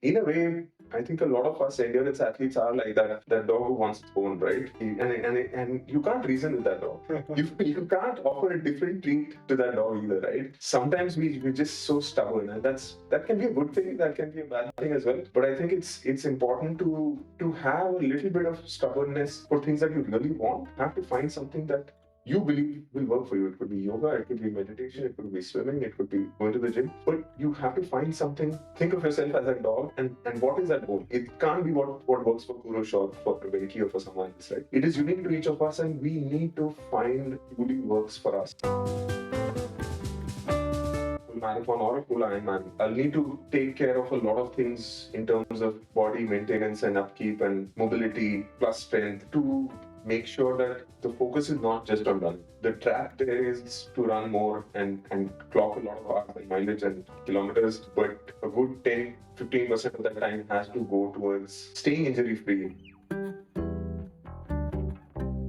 in a way, I think a lot of us endurance athletes are like that dog who wants its bone, right? And you can't reason with that dog. You can't offer a different treat to that dog either, right? Sometimes we're just so stubborn, and that can be a good thing, that can be a bad thing as well. But I think it's important to have a little bit of stubbornness for things that you really want. You have to find something that you believe will work for you. It could be yoga, it could be meditation, it could be swimming, it could be going to the gym. But you have to find something. Think of yourself as a dog, and what is that goal? It can't be what works for Kurush or for Venki or for someone else, right? It is unique to each of us, and we need to find truly works for us. Full marathon or a full Ironman, I'll need to take care of a lot of things in terms of body maintenance and upkeep and mobility plus strength to make sure that the focus is not just on running. The track there is to run more and clock a lot of hours and mileage and kilometers, but a good 10-15% of that time has to go towards staying injury free.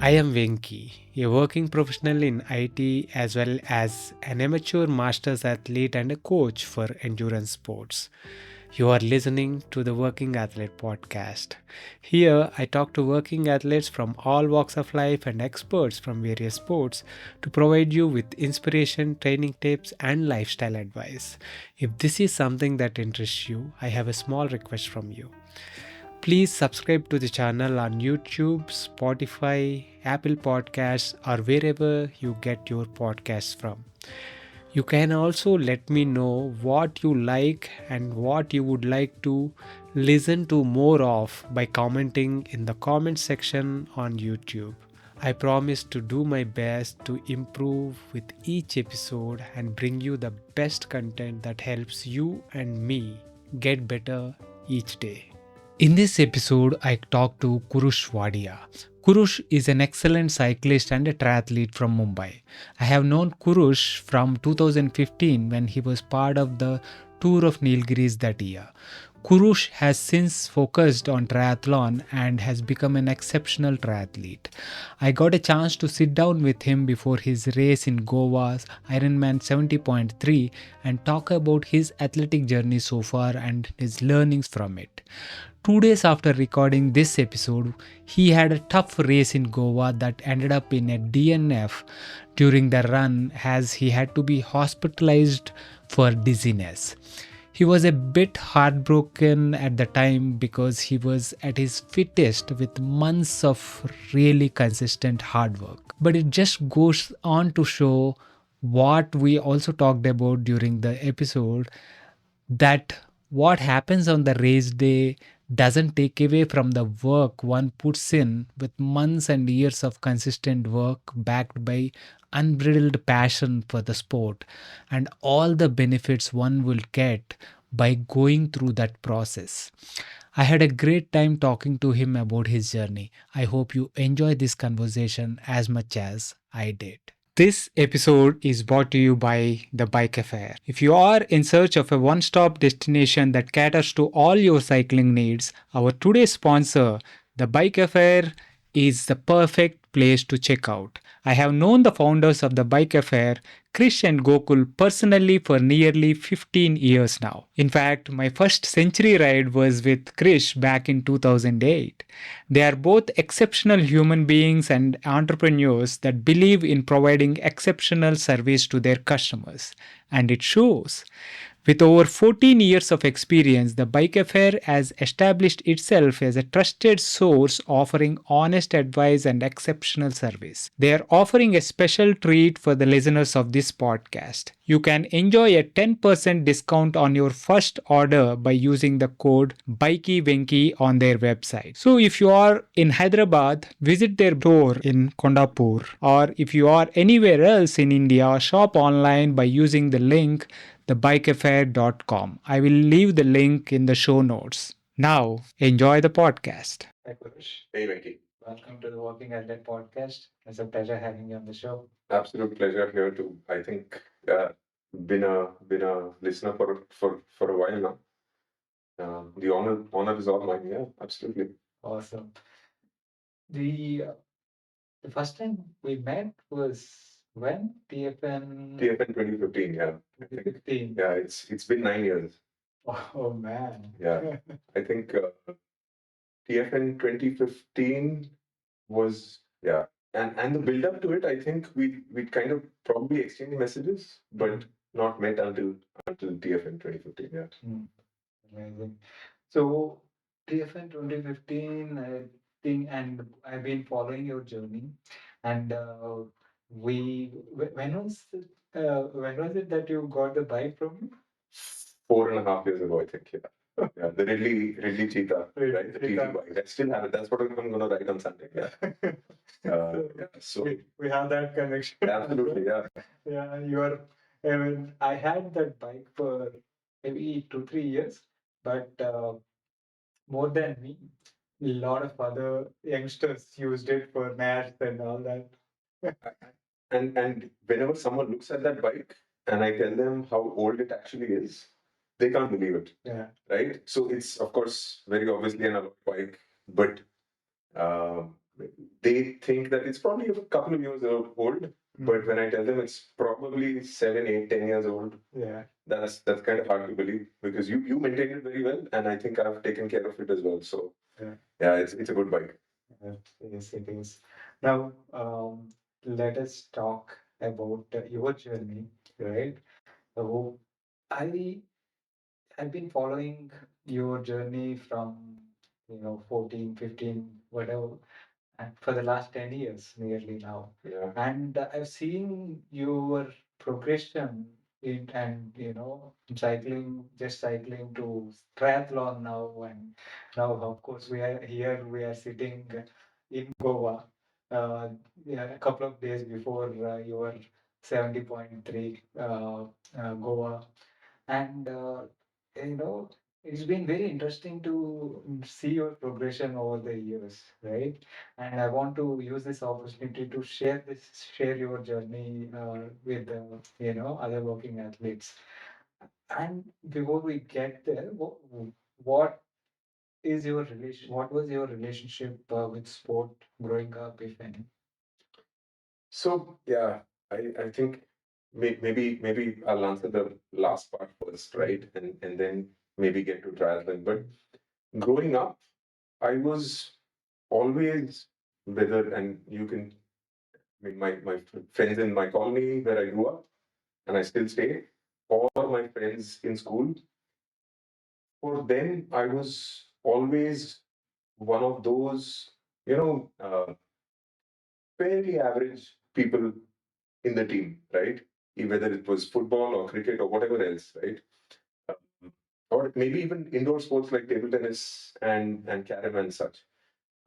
I am Venki, a working professional in IT as well as an amateur masters athlete and a coach for endurance sports. You are listening to the Working Athlete podcast. Here, I talk to working athletes from all walks of life and experts from various sports to provide you with inspiration, training tips, and lifestyle advice. If this is something that interests you, I have a small request from you. Please subscribe to the channel on YouTube, Spotify, Apple Podcasts, or wherever you get your podcasts from. You can also let me know what you like and what you would like to listen to more of by commenting in the comment section on YouTube. I promise to do my best to improve with each episode and bring you the best content that helps you and me get better each day. In this episode, I talked to Kurush Wadia. Kurush is an excellent cyclist and a triathlete from Mumbai. I have known Kurush from 2015 when he was part of the Tour of Nilgiris that year. Kurush has since focused on triathlon and has become an exceptional triathlete. I got a chance to sit down with him before his race in Goa's Ironman70.3 and talk about his athletic journey so far and his learnings from it. 2 days after recording this episode, he had a tough race in Goa that ended up in a DNF during the run as he had to be hospitalized for dizziness. He was a bit heartbroken at the time because he was at his fittest with months of really consistent hard work. But it just goes on to show what we also talked about during the episode, that what happens on the race day doesn't take away from the work one puts in with months and years of consistent work backed by unbridled passion for the sport and all the benefits one will get by going through that process. I had a great time talking to him about his journey. I hope you enjoy this conversation as much as I did. This episode is brought to you by The Bike Affair. If you are in search of a one stop destination that caters to all your cycling needs, our today's sponsor, The Bike Affair, is the perfect place to check out. I have known the founders of The Bike Affair, Krish and Gokul, personally for nearly 15 years now. In fact, my first century ride was with Krish back in 2008. They are both exceptional human beings and entrepreneurs that believe in providing exceptional service to their customers, and it shows. With over 14 years of experience, the Bike Affair has established itself as a trusted source offering honest advice and exceptional service. They are offering a special treat for the listeners of this podcast. You can enjoy a 10% discount on your first order by using the code BikeyVenki on their website. So if you are in Hyderabad, visit their store in Kondapur, or if you are anywhere else in India, shop online by using the link thebikeaffair.com. I will leave the link in the show notes. Now, enjoy the podcast. Hi, Kurush. Hey, Venki. Welcome to the Working Athlete podcast. It's a pleasure having you on the show. Absolute pleasure here too. I think been a listener for a while now. The honor is all mine. Yeah, absolutely. Awesome. The the first time we met was when? TFN TFN 2015. Yeah, I think. 2015. Yeah, it's been 9 years. Oh man. Yeah, I think TFN 2015 was, yeah, and the build up to it, I think we kind of probably exchanged messages, but not met until TFN 2015. Yeah. Amazing. So TFN 2015, I think, and I've been following your journey, and when was it that you got the bike from me? 4.5 years ago, I think. Yeah. Yeah, the Ridley Cheetah, right? The TT Cheetah. bike. I still have it. That's what I'm going to ride on Sunday. Yeah. Yeah. So We have that connection. absolutely, yeah. Yeah, I mean, I had that bike for maybe 2, 3 years, but more than me, a lot of other youngsters used it for naps and all that. And whenever someone looks at that bike and I tell them how old it actually is, they can't believe it. Yeah. Right? So it's of course very obviously an alloy bike, but um, they think that it's probably a couple of years old. But when I tell them it's probably 7, 8, 10 years old, yeah, that's kind of hard to believe because you maintain it very well, and I think I've taken care of it as well. So yeah, it's a good bike. Yes, it is. Now, let us talk about your journey, right? So, I I've been following your journey from 14, 15, whatever, and for the last 10 years nearly now. Yeah. And I've seen your progression in and cycling to triathlon now, and now of course we are sitting in Goa, yeah, a couple of days before your 70.3 Goa, and you know it's been very interesting to see your progression over the years, right? And I want to use this opportunity to share your journey with other working athletes. And before we get there, what is your relation? What was your relationship with sport growing up, if any? So yeah, I think maybe I'll answer the last part first, right? And then maybe get to triathlon. But growing up, I was always whether and you can I mean my friends in my colony where I grew up and I still stay, or my friends in school. For them, I was always one of those, you know, fairly average people in the team, right? Whether it was football or cricket or whatever else, right? Um, or maybe even indoor sports like table tennis and carom and such.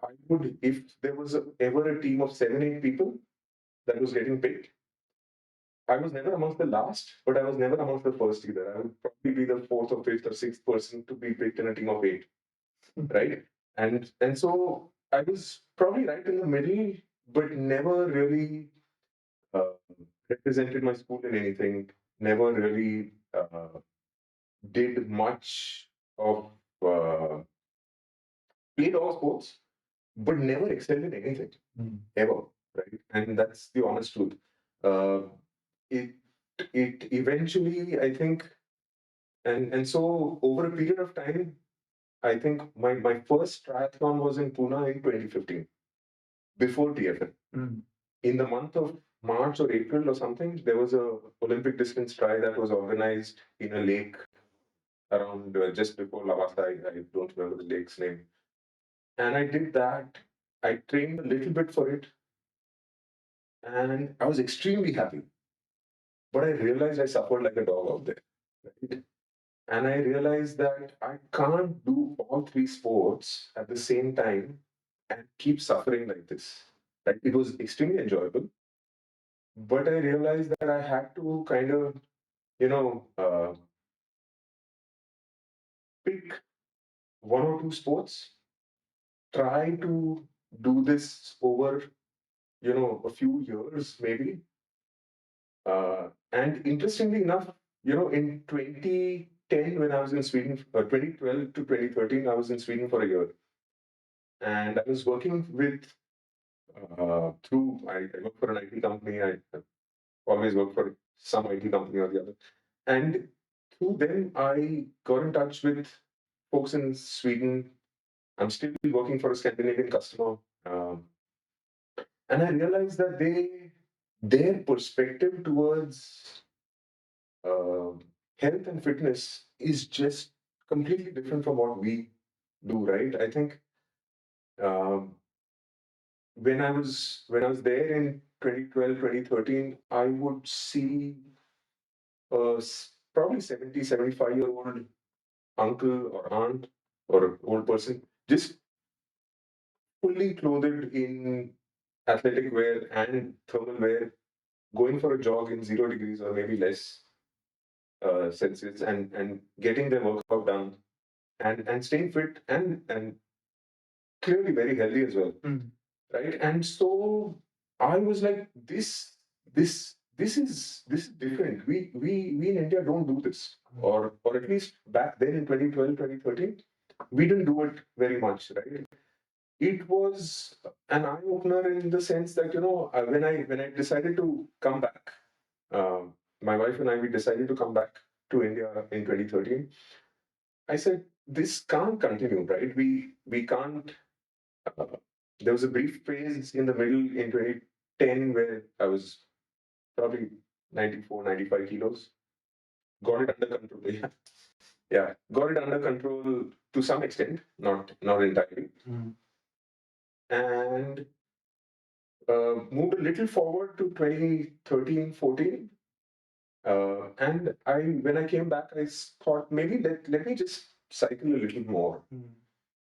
I would, if there was ever a team of 7, 8 people that was getting picked, I was never amongst the last, but I was never amongst the first either. I would probably be the fourth or fifth or sixth person to be picked in a team of 8, right? And so I was probably right in the middle, but never really uh, represented my school in anything. Never really did much of played all sports, but never excelled in anything ever, right? And that's the honest truth. Uh, it it eventually, I think, and so over a period of time, I think my first triathlon was in Pune in 2015, before TFN. In the month of March or April or something, there was a Olympic distance try that was organized in a lake around just before Lavasa. I don't remember the lake's name. And I did that. I trained a little bit for it, and I was extremely happy. But I realized I suffered like a dog out there. Right? And I realized that I can't do all three sports at the same time and keep suffering like this. Right? It was extremely enjoyable, but I realized that I had to kind of, you know, pick one or two sports, try to do this over, a few years maybe. And interestingly enough, in 2010, when I was in Sweden, 2012 to 2013, I was in Sweden for a year. And I was working with, I work for an IT company. I always work for some IT company or the other. And through them, I got in touch with folks in Sweden. I'm still working for a Scandinavian customer. And I realized that their perspective towards uh, health and fitness is just completely different from what we do, right? I think um, when I was there in 2012, 2013, I would see probably 70, 75-year-old uncle or aunt or an old person just fully clothed in athletic wear and thermal wear, going for a jog in 0 degrees or maybe less Celsius, and getting their workout done, and staying fit, and clearly very healthy as well. Right? And so I was like, this is different. We in India don't do this, or at least back then in 2012, 2013, we didn't do it very much, right? It was an eye opener in the sense that, when I decided to come back, my wife and I, we decided to come back to India in 2013. I said, this can't continue, right? We can't. Uh, there was a brief phase in the middle in 2010 where I was probably 94, 95 kilos. Got it under control. Yeah, yeah, got it under control to some extent, not entirely, and moved a little forward to 2013, 14. And when I came back, thought maybe let me just cycle a little more.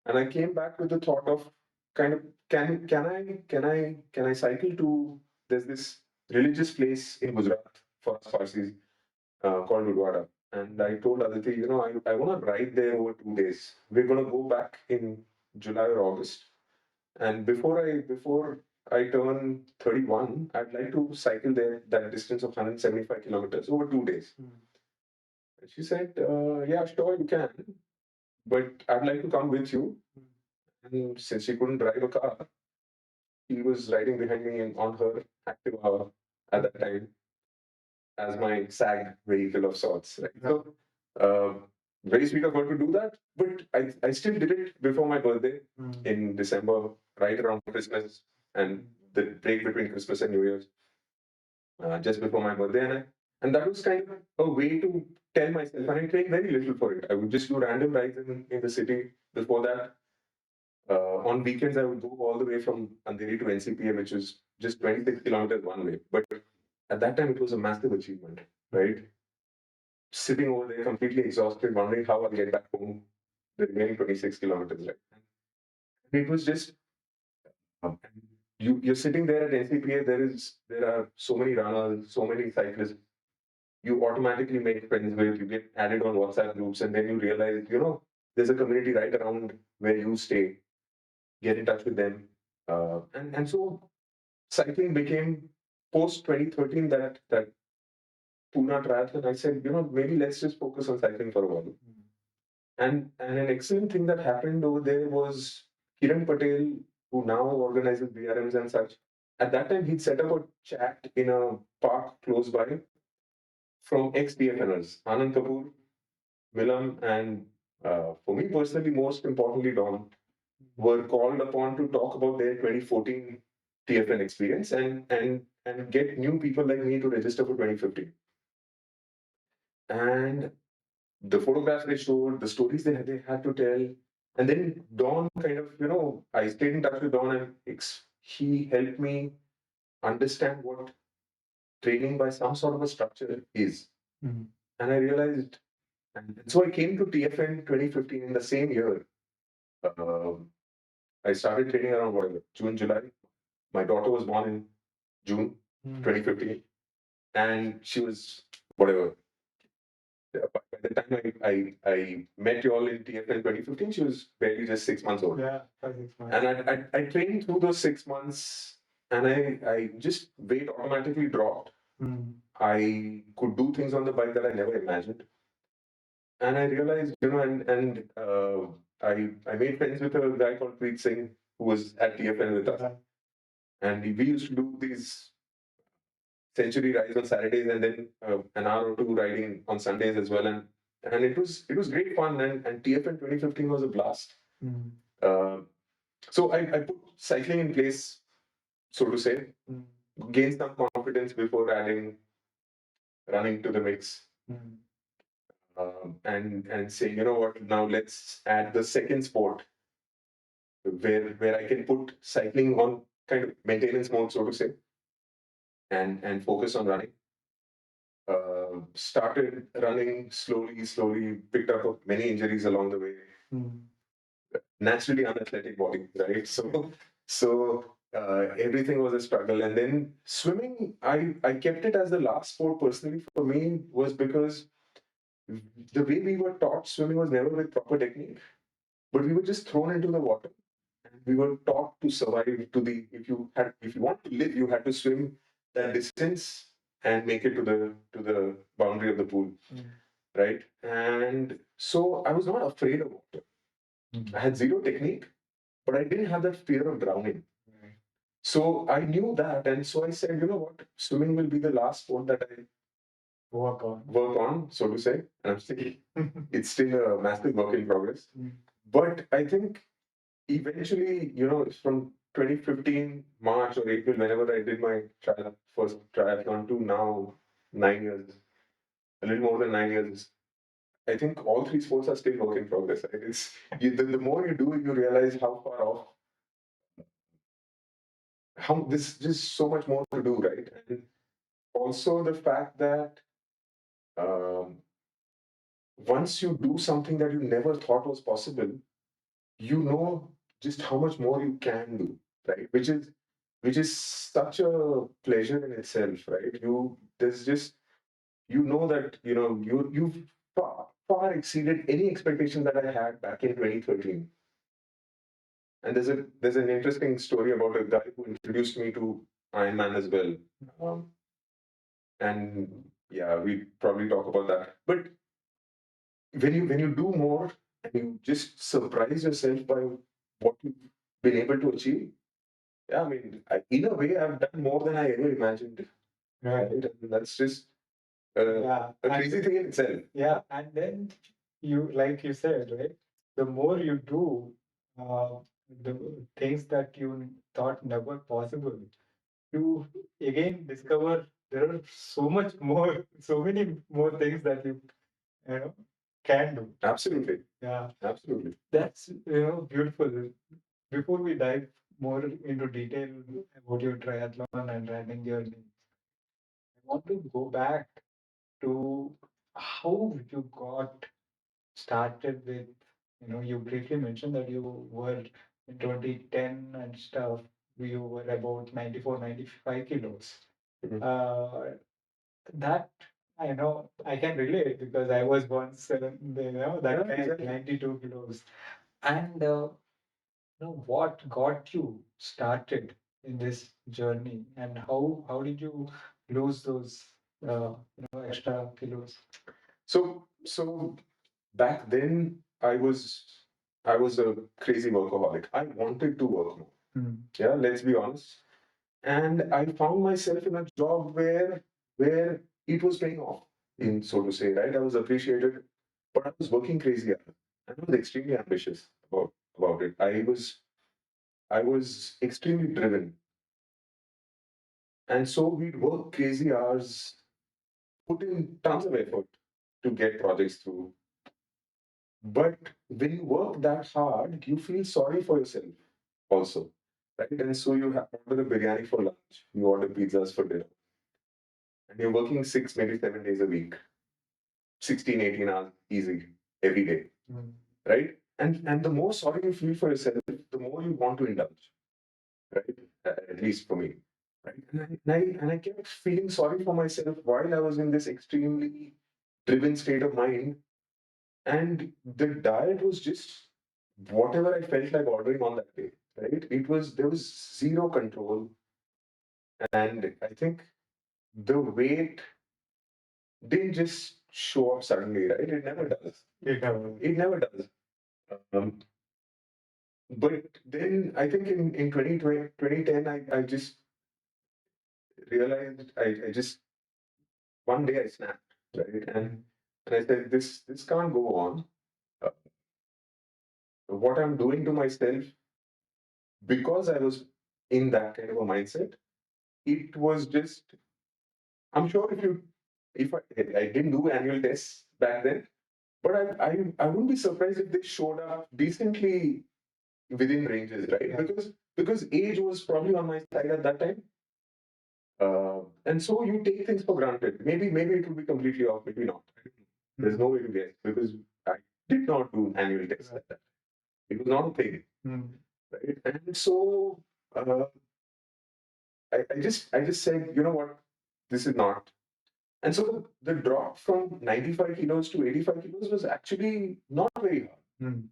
And I came back with the thought of kind of can I cycle to, there's this religious place in Gujarat for us Parsis called Udwada. And I told Aditi, I want to ride there over 2 days. We're going to go back in July or August. And before I turn 31, I'd like to cycle there that distance of 175 kilometers over 2 days. And she said, yeah, sure, you can, but I'd like to come with you. And since she couldn't drive a car, she was riding behind me on her Activa at that time as my SAG vehicle of sorts. Right? So, very sweet of her to do that. But I still did it before my birthday in December, right around Christmas and the break between Christmas and New Year's, just before my birthday. And that was kind of a way to tell myself, and I trained very little for it. I would just do random rides in the city before that. On weekends, I would go all the way from Andheri to NCPA, which is just 26 kilometers one way. But at that time, it was a massive achievement, right? Sitting over there completely exhausted, wondering how I'll get back home the remaining 26 kilometers, right? And it was just, um, you're sitting there at NCPA, there are so many runners, so many cyclists. You automatically make friends with, you get added on WhatsApp groups, and then you realize, there's a community right around where you stay. Get in touch with them. And so cycling became post 2013 that Pune triathlon. I said, maybe let's just focus on cycling for a while. And an excellent thing that happened over there was Kiran Patel, who now organizes BRMs and such. At that time, he'd set up a chat in a park close by from ex-TFNers, Anand Kapoor, Milam, and for me personally, most importantly, Don, were called upon to talk about their 2014 TFN experience and get new people like me to register for 2015. And the photographs they showed, the stories they had to tell, and then Don kind of, I stayed in touch with Don, and he helped me understand what training by some sort of a structure is. And I realized, and so I came to TFN 2015 in the same year. Um I started training around whatever, June, July. My daughter was born in June 2015, and she was whatever. By the time I met you all in TFN 2015, she was barely just 6 months old. Yeah, 5, 6 months. And I trained through those 6 months, and I just weight automatically dropped. I could do things on the bike that I never imagined, and I realized, I made friends with a guy called Preet Singh who was at TFN with us, and we used to do these century rides on Saturdays and then an hour or two riding on Sundays as well. And and it was great fun, and TFN 2015 was a blast. Uh, so I put cycling in place, so to say, gain some confidence before adding running to the mix. And say, you know what, now let's add the second sport where I can put cycling on kind of maintenance mode, so to say, and focus on running. Started running slowly, picked up many injuries along the way. Naturally unathletic body, right? So everything was a struggle. And then swimming, I kept it as the last sport personally for me, was because the way we were taught swimming was never with proper technique, but we were just thrown into the water. And we were taught to survive to the if you want to live, you had to swim that distance and make it to the boundary of the pool, right? And so I was not afraid of water. I had zero technique, but I didn't have that fear of drowning. So I knew that, and so I said, you know what, swimming will be the last sport that I work on, so to say. And I'm still, it's still a massive work in progress. But I think eventually, from 2015 March or April, whenever I did my first triathlon, to now 9 years, a little more than 9 years. I think all three sports are still work in progress. Right? The more you do, you realize how far off, how there's just so much more to do, right? And also the fact that um, once you do something that you never thought was possible, you know just how much more you can do, right? Which is such a pleasure in itself, right? There's just, that you've far exceeded any expectation that I had back in 2013. And there's an interesting story about a guy who introduced me to Ironman as well. Um, and yeah, we probably talk about that. But when you do more and you just surprise yourself by what you've been able to achieve, yeah, I mean, in a way, I've done more than I ever imagined. Right. And that's just a crazy thing in itself. Yeah, and then like you said, right? The more you do, uh, the things that you thought never possible, you again discover there are so much more, so many more things that you know can do. Absolutely. Yeah, absolutely. That's beautiful. Before we dive more into detail about your triathlon and running journey, I want to go back to how you got started with, you briefly mentioned that you were in 2010 and stuff, you were about 94, 95 kilos. Mhm. That I know I can relate because I was once, that Yeah, guy, exactly. 92 kilos. And what got you started in this journey, and how did you lose those extra kilos? So back then I was a crazy workaholic. I wanted to work more. Yeah, let's be honest. And I found myself in a job where it was paying off, in so to say, right? I was appreciated, but I was working crazy hours. And I was extremely ambitious about it. I was extremely driven. And so we'd work crazy hours, put in tons of effort to get projects through. But when you work that hard, you feel sorry for yourself also. Right? And so you order a biryani for lunch, you order pizzas for dinner, and you're working 6, maybe 7 days a week, 16, 18 hours easy every day. Right? And the more sorry you feel for yourself, the more you want to indulge, right? At least for me. Right? And I kept feeling sorry for myself while I was in this extremely driven state of mind. And the diet was just whatever I felt like ordering on that day. Right? There was zero control. And I think the weight didn't just show up suddenly, right? It never does. It never does. Um, but then I think in 2010, I just realized, I just, one day I snapped, right? And I said, this can't go on. Uh, what I'm doing to myself, because I was in that kind of a mindset, it was just, I'm sure if I didn't do annual tests back then, but I wouldn't be surprised if they showed up decently within ranges, right? Yeah. Because age was probably on my side at that time. And so you take things for granted. Maybe it will be completely off, maybe not. There's no way to guess because I did not do annual tests like that. It was not a thing, right? And so uh, I just said, you know what, this is not. And so the drop from 95 kilos to 85 kilos was actually not very hard.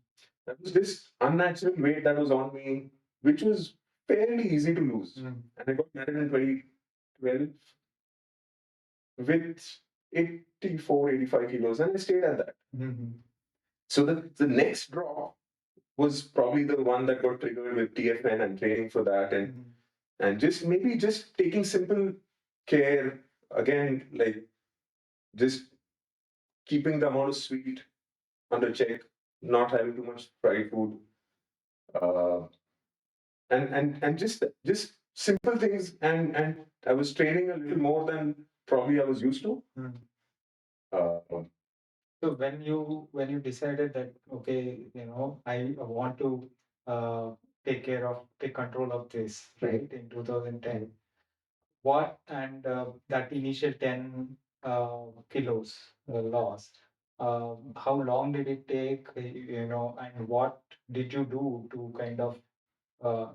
That was this unnatural weight that was on me, which was fairly easy to lose. And I got married in 2012 with 84, 85 kilos, and I stayed at that. So the next drop was probably the one that got triggered with TFN and training for that, and just maybe just taking simple care again, like just keeping the amount of sweet under check, not having too much fried food, uh, and just simple things, and I was training a little more than probably I was used to. Uh, So when you decided that okay, I want to uh, take control of this, right, in 2010, what and that initial 10 kilos loss, how long did it take, and what did you do to kind of uh,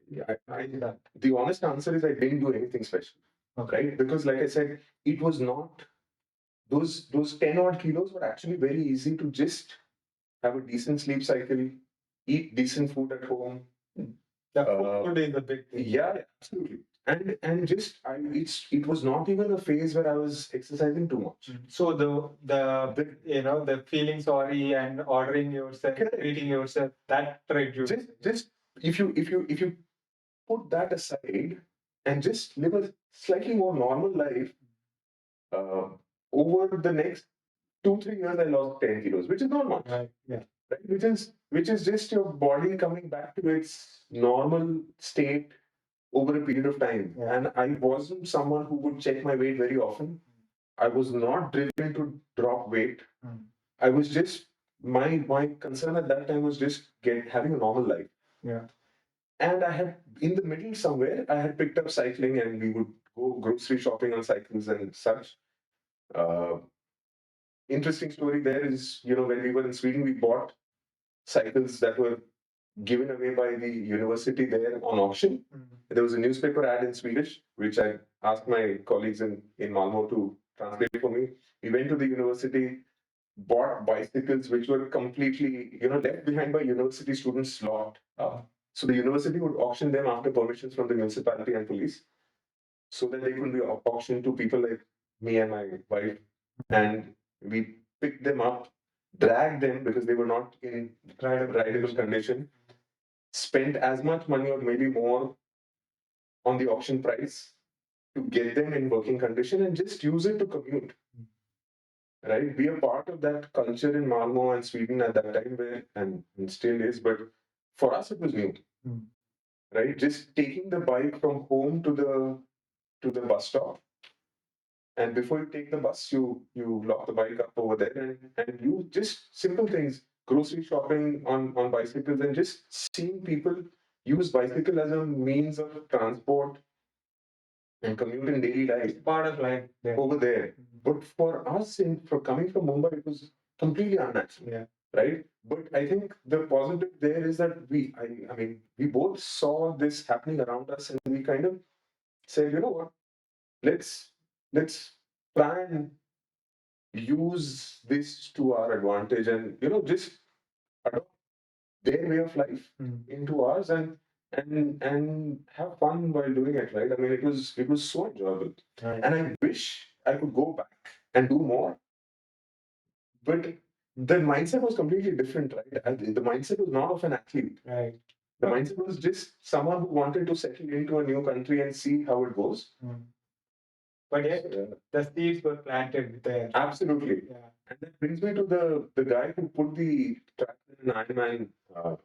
yeah, bring that? the honest answer is I didn't do anything special, Okay. right? Because like I said, it was not those 10 odd kilos were actually very easy to just have a decent sleep cycle, eat decent food at home. The Uh, food is a big thing. Yeah, absolutely. And just it was not even a phase where I was exercising too much. So the feeling sorry and ordering yourself, Correct. treating yourself, that reduced. Just if you put that aside and just live a slightly more normal life, uh, over the next 2 3 years I lost 10 kilos, which is not much. Right. Yeah. Right? Which is just your body coming back to its normal state over a period of time. Yeah. And I wasn't someone who would check my weight very often. I was not driven to drop weight. I was just my concern at that time was just having a normal life. Yeah. And I had in the middle somewhere I had picked up cycling, and we would go grocery shopping on cycles and such. Uh, Interesting story there is, when we were in Sweden, we bought cycles that were given away by the university there on auction. There was a newspaper ad in Swedish, which I asked my colleagues in Malmo to translate for me. We went to the university, bought bicycles which were completely, left behind by university students' lot. So the university would auction them after permissions from the municipality and police, so that they could be auctioned to people like me and my wife. And we picked them up, dragged them because they were not in rideable condition, spent as much money or maybe more on the auction price to get them in working condition and just use it to commute. Right? Be a part of that culture in Malmo and Sweden at that time, where and still is, but for us it was new. Right? Just taking the bike from home to the bus stop, and before you take the bus, you lock the bike up over there, and you just simple things, grocery shopping on bicycles, and just seeing people use bicycle as a means of transport and commute in daily life. Part of life there. Over there. But for us, for coming from Mumbai, it was completely unnatural. Yeah. Right? But I think the positive there is that I mean, we both saw this happening around us, and we kind of said, you know what, let's try and use this to our advantage, and just adopt their way of life into ours, and have fun while doing it, right? I mean, it was so enjoyable. Right. And I wish I could go back and do more, but the mindset was completely different, right? The mindset was not of an athlete. Right. The mindset was just someone who wanted to settle into a new country and see how it goes. But yet, the seeds were planted there. Absolutely. Yeah. And that brings me to the guy who put the Triathlon and Ironman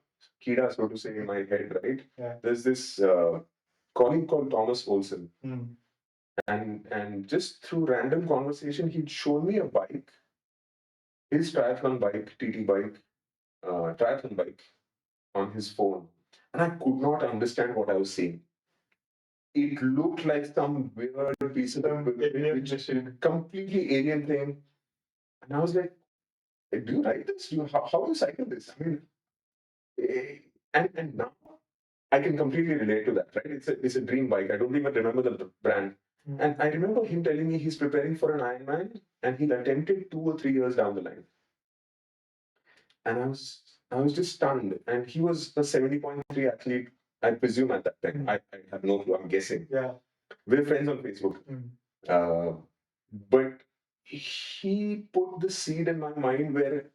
Kida, so to say, in my head, right? Yeah. There's this colleague called Thomas Olson. Mm. And just through random conversation, he'd shown me a bike, his triathlon bike, TT bike, triathlon bike on his phone. And I could not understand what I was seeing. It looked like some weird piece of equipment, completely alien thing. And I was like, do you ride this? How do you cycle this? I mean, and now I can completely relate to that, right? It's a dream bike. I don't even remember the brand. And I remember him telling me he's preparing for an Ironman and he'll attempt it 2 or 3 years down the line. And I was just stunned. And he was a 70.3 athlete, I presume at that time. I have no clue, I'm guessing. Yeah. We're friends on Facebook. Uh, but he put the seed in my mind where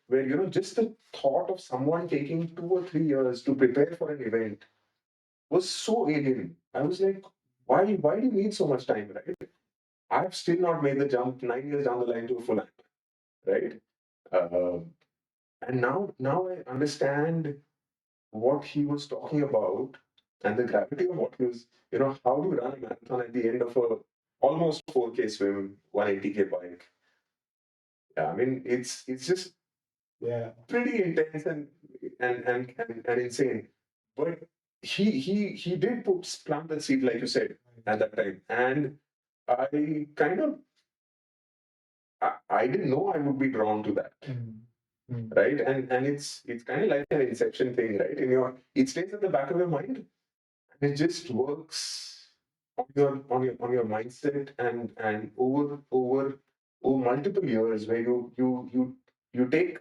just the thought of someone taking 2 or 3 years to prepare for an event was so alien. I was like, why do you need so much time, right? I've still not made the jump 9 years down the line to a full Ironman, right? Uh, and now I understand what he was talking about and the gravity of what he was, how do you run a marathon at the end of a almost 4K swim, 180K bike? Yeah, I mean, it's just pretty intense and insane. But he did plant the seed, like you said, at that time. And I kind of I didn't know I would be drawn to that. Right. And it's kind of like an inception thing, right? It stays at the back of your mind and it just works on your mindset and over multiple years where you take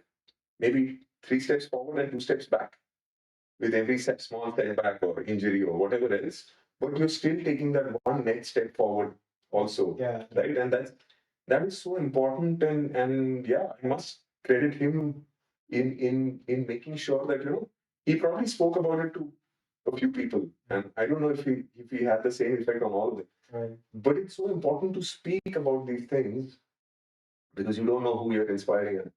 maybe 3 steps forward and 2 steps back with every small setback or injury or whatever else, but you're still taking that one next step forward also. Yeah. Right. And that is so important. And yeah, I must credit him in making sure that he probably spoke about it to a few people. And I don't know if he had the same effect on all of them. Right. But it's so important to speak about these things because you don't know who you're inspiring.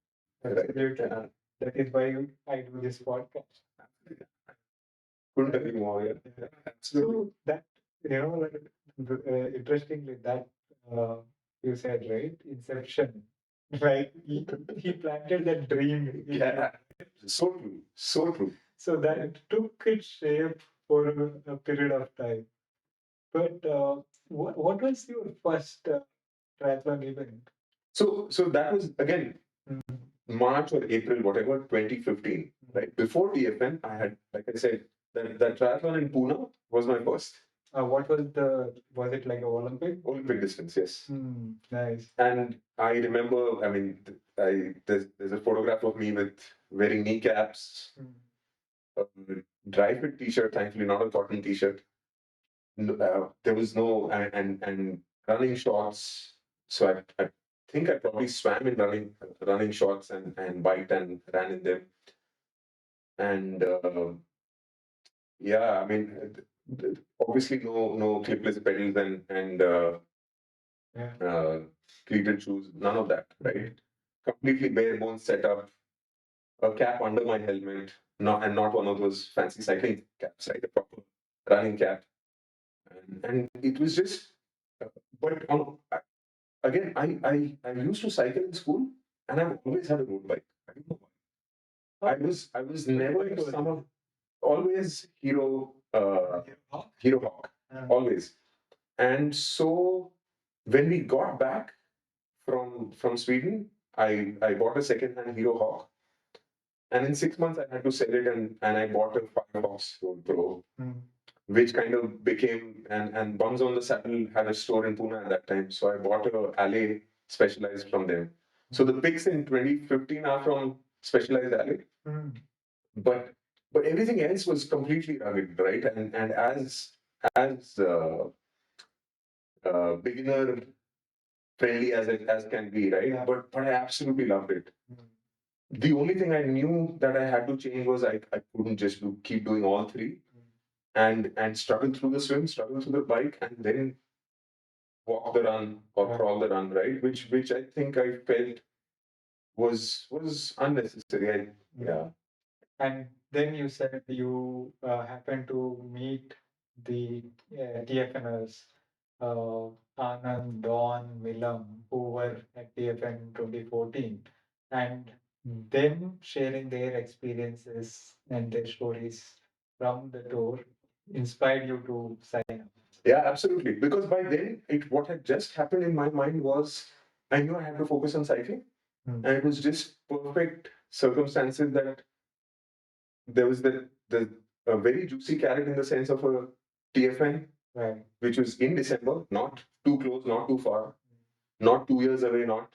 Absolutely. Right? That is why I do this podcast. Couldn't agree more. Yeah. So that interestingly, that you said, right, Inception, like he planted that dream. Yeah, so true, so true. So that it took its shape for a period of time. But what was your first triathlon event? So that was again March or April, whatever, 2015, right? Before TFN, I had, like I said, that triathlon in Pune was my first. What was it like an Olympic? Olympic distance, yes. Nice. And I remember, I mean, there's a photograph of me with wearing kneecaps, a dry fit t-shirt, thankfully not a cotton t-shirt. There was no, and running shorts. So I think I probably swam in running shorts and biked and ran in them. And yeah, I mean, obviously no clipless pedals and cleated shoes, none of that, right? Completely bare bones setup, a cap under my helmet, not one of those fancy cycling caps, right? A proper running cap, and it was just. But again, I used to cycle in school, and I've always had a road bike. I don't know why. I was never into some always Hero Hawk, always. And so when we got back from Sweden, I bought a second-hand Hero Hawk, and in 6 months I had to sell it, and I bought a Firefox Road Pro, which kind of became and Bums on the Saddle had a store in Pune at that time, so I bought a Alley Specialized from them. So the pics in 2015 are from Specialized Alley, but everything else was completely rugged, right? And as beginner friendly as can be, right? Yeah. But I absolutely loved it. The only thing I knew that I had to change was I couldn't just keep doing all three and struggle through the swim, struggle through the bike, and then walk the run or crawl the run, right? Which I think I felt was unnecessary. Yeah. And then you said you happened to meet the TFNers, uh, Anand, Dawn, Milam, who were at TFN 2014, and them sharing their experiences and their stories from the tour inspired you to sign up. Yeah, absolutely. Because by then, what had just happened in my mind was I knew I had to focus on cycling, and it was just perfect circumstances that there was the a very juicy carrot in the sense of a TFN, Right. which was in December, not too close, not too far, not 2 years away, not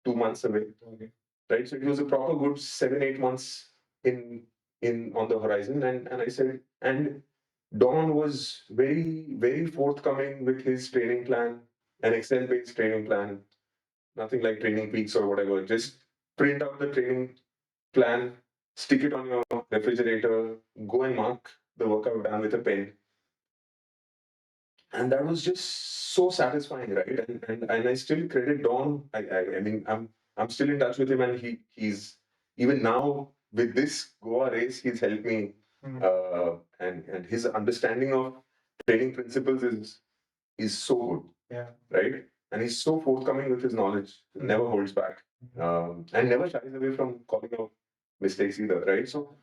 2 months away. Okay. Right. So it was a proper good 7-8 months in on the horizon, and I said, and Don was very forthcoming with his training plan, an Excel based training plan, nothing like Training Peaks or whatever. Just print out the training plan, stick it on your refrigerator, go and mark the workout done with a pen. And that was just so satisfying, right? And I still credit Don. I mean, I'm still in touch with him, and he's even now with this Goa race, he's helped me. And his understanding of training principles is so good. Yeah. Right? And he's so forthcoming with his knowledge, never holds back, and never shies away from calling out mistakes either, right? So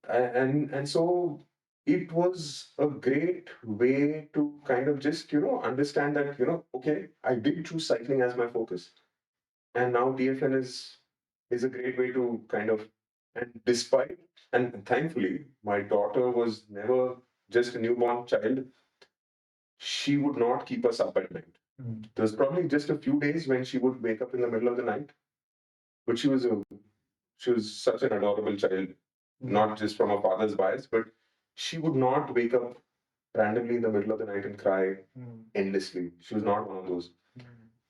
and so it was a great way to kind of just understand that okay, I did choose cycling as my focus, and now TFN is a great way to kind of, and despite, and thankfully my daughter was never just a newborn child. She would not keep us up at night. There's probably just a few days when she would wake up in the middle of the night, but she was such an adorable child, not just from her father's bias, but she would not wake up randomly in the middle of the night and cry endlessly. She was not one of those.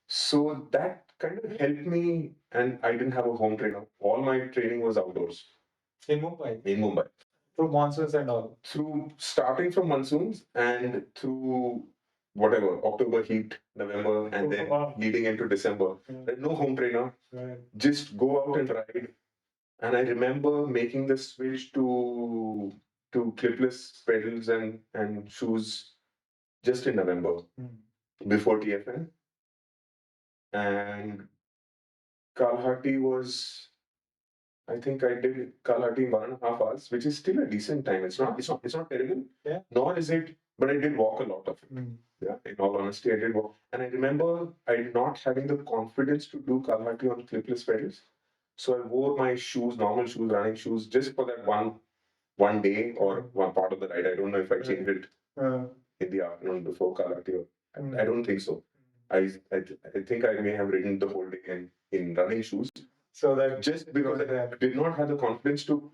So that kind of helped me, and I didn't have a home trainer. All my training was outdoors. In Mumbai? In Mumbai. Through monsoons and all? Through starting from monsoons and through whatever, October heat, November, and then leading into December. No home trainer. Right. Just go out and ride. And I remember making the switch to clipless pedals and shoes just in November before TFN. And Kalhati was, I think I did Kalhati in 1.5 hours, which is still a decent time. It's not terrible. Yeah. Nor is it, but I did walk a lot of it. Yeah, in all honesty, I did walk. And I remember I not having the confidence to do Kalhati on clipless pedals. So I wore my shoes, normal shoes, running shoes, just for that one day or one part of the ride. I don't know if I changed it in the afternoon before Kalahati. I don't think so. I think I may have ridden the whole day in running shoes. So that just because I did not have the confidence to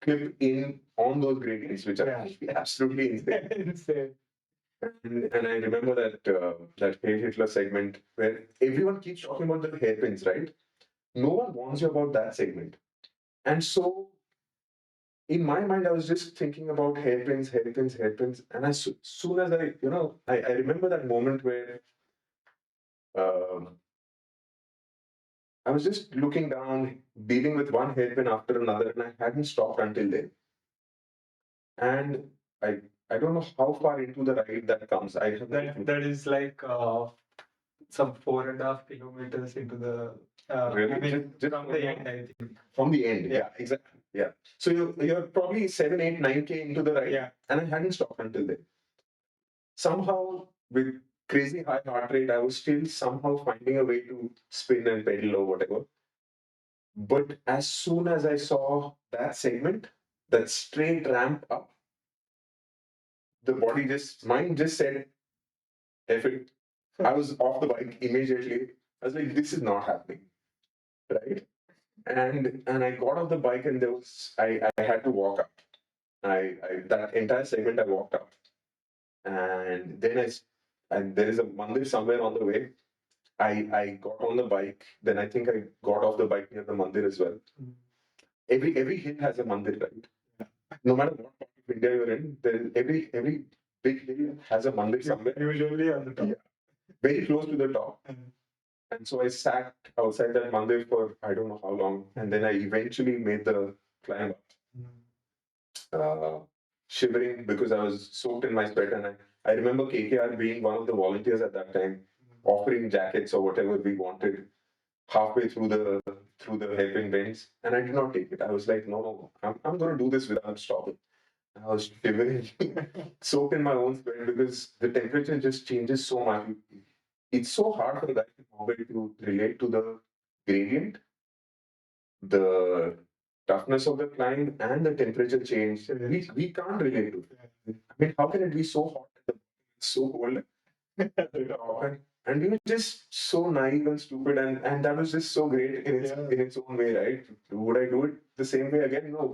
clip in on those gradients, which are absolutely insane. Insane. And I remember that Hail Hitler segment where everyone keeps talking about the hairpins, right? No one warns you about that segment. And so in my mind, I was just thinking about hairpins, hairpins, hairpins. And as soon as I remember that moment where um I was just looking down, dealing with one hairpin after another, and I hadn't stopped until then. And I I don't know how far into the ride that comes. I have that is like some 4.5 kilometers into the really? I mean, just from the end, I think. From the end, yeah, exactly. Yeah. So you're probably 7, 8, 9K into the ride. Yeah. And I hadn't stopped until then. Somehow with crazy high heart rate, I was still somehow finding a way to spin and pedal or whatever. But as soon as I saw that segment, that straight ramp up, the mind just said, F it. I was off the bike immediately. I was like, this is not happening. Right? And I got off the bike and I had to walk up. I that entire segment I walked up. And then and there is a mandir somewhere on the way. I got on the bike. Then I think I got off the bike near the mandir as well. Every hill has a mandir, right? No matter what part of India you're in, every big hill, has a mandir somewhere. Usually on the top. Yeah, very close to the top. And so I sat outside that mandir for I don't know how long, and then I eventually made the climb up, uh, shivering because I was soaked in my sweat. And I remember KKR being one of the volunteers at that time, offering jackets or whatever we wanted halfway through the hairpin bends, and I did not take it. I was like, no, I'm going to do this without stopping. I was shivering, soaked in my own sweat because the temperature just changes so much. It's so hard for the guys in Mumbai to relate to the gradient, the toughness of the climb, and the temperature change. We can't relate to it. I mean, how can it be so hot at the so cold at the top? And we were just so naive and stupid, and that was just so great in its own way, right? Would I do it the same way again? No,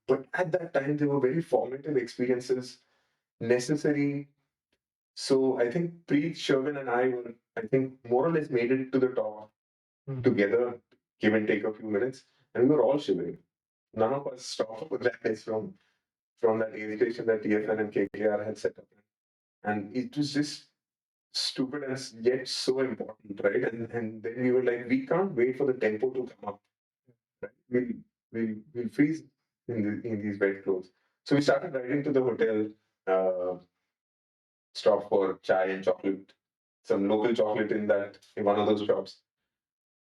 but at that time they were very formative experiences, necessary. So I think Preet, Sherwin, and I were, I think, more or less made it to the top together, give and take a few minutes, and we were all shivering. None of us stopped for that is from that aid station that TFN and KKR had set up. And it was just stupid and yet so important, right? And then we were like, we can't wait for the tempo to come up. Right? We'll freeze in these wet clothes. So we started riding to the hotel, uh, stop for chai and chocolate, some local chocolate in one of those shops,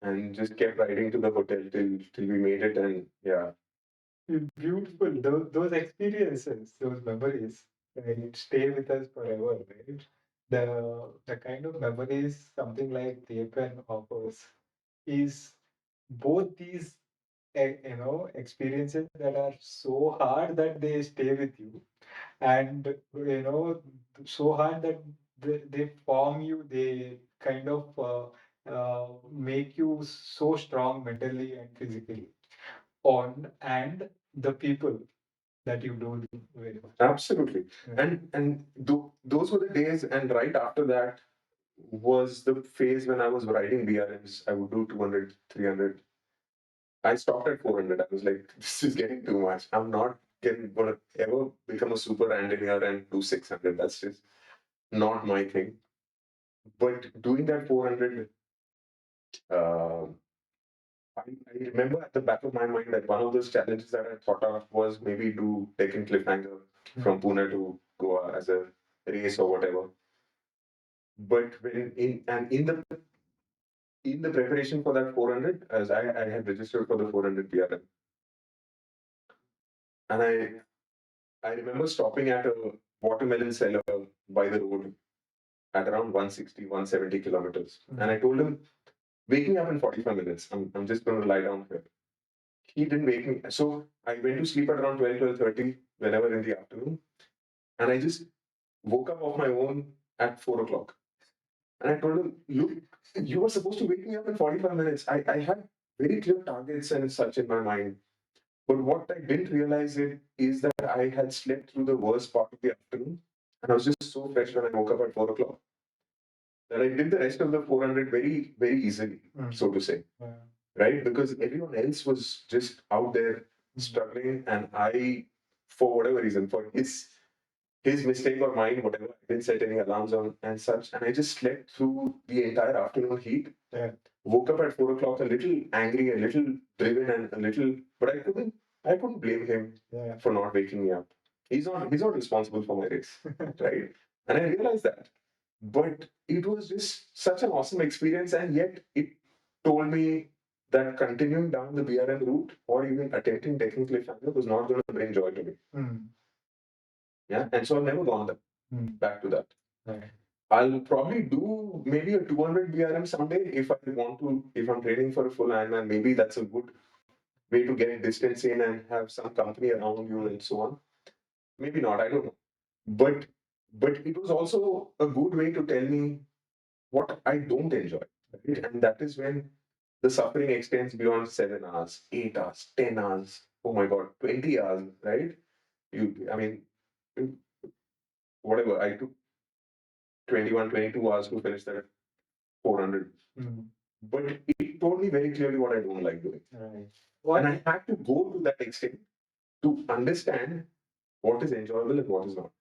and just kept riding to the hotel till we made it. And yeah, beautiful. Those experiences, those memories, right, stay with us forever, right? The kind of memories something like TFN offers is both these experiences that are so hard that they stay with you, and so hard that they form you, they kind of make you so strong mentally and physically on, and the people that you do very much. Absolutely. Yeah. And those were the days, and right after that was the phase when I was riding BRMs. I would do 200, 300. I stopped at 400. I was like, this is getting too much. I'm not gonna ever become a super engineer and do 600. That's just not my thing. But doing that 400, uh, I remember at the back of my mind that one of those challenges that I thought of was maybe do Deccan Cliffhanger from Pune to Goa as a race or whatever. But when in the preparation for that 400, as I had registered for the 400 PRM, and I remember stopping at a watermelon seller by the road at around 160, 170 kilometers. And I told him, wake me up in 45 minutes. I'm just going to lie down here. He didn't wake me. So I went to sleep at around 12, 12:30, whenever in the afternoon. And I just woke up of my own at 4 o'clock. And I told him, look, you were supposed to wake me up in 45 minutes. I had very clear targets and such in my mind. But what I didn't realize is that I had slept through the worst part of the afternoon. And I was just so fresh when I woke up at 4 o'clock that I did the rest of the 400 very, very easily, so to say. Yeah. Right? Because everyone else was just out there struggling, and I, for whatever reason, for his mistake or mine, whatever, I didn't set any alarms on and such, and I just slept through the entire afternoon heat. Yeah. Woke up at 4 o'clock a little angry, a little driven, and a little, but I couldn't blame him for not waking me up. He's not responsible for my race, right? And I realized that. But it was just such an awesome experience, and yet it told me that continuing down the BRM route or even attempting Deccan Cliffhanger was not going to bring joy to me. Yeah, and so I've never gone back to that. Right. I'll probably do maybe a 200 BRM someday if I want to. If I'm training for a full Ironman, maybe that's a good way to get distance in and have some company around you and so on. Maybe not, I don't know. But it was also a good way to tell me what I don't enjoy. Right? And that is when the suffering extends beyond 7 hours, 8 hours, 10 hours, oh my god, 20 hours, right? I mean, whatever, I took 21, 22 hours to finish that 400. But it told me very clearly what I don't like doing. Right. And I had to go to that extent to understand what is enjoyable and what is not.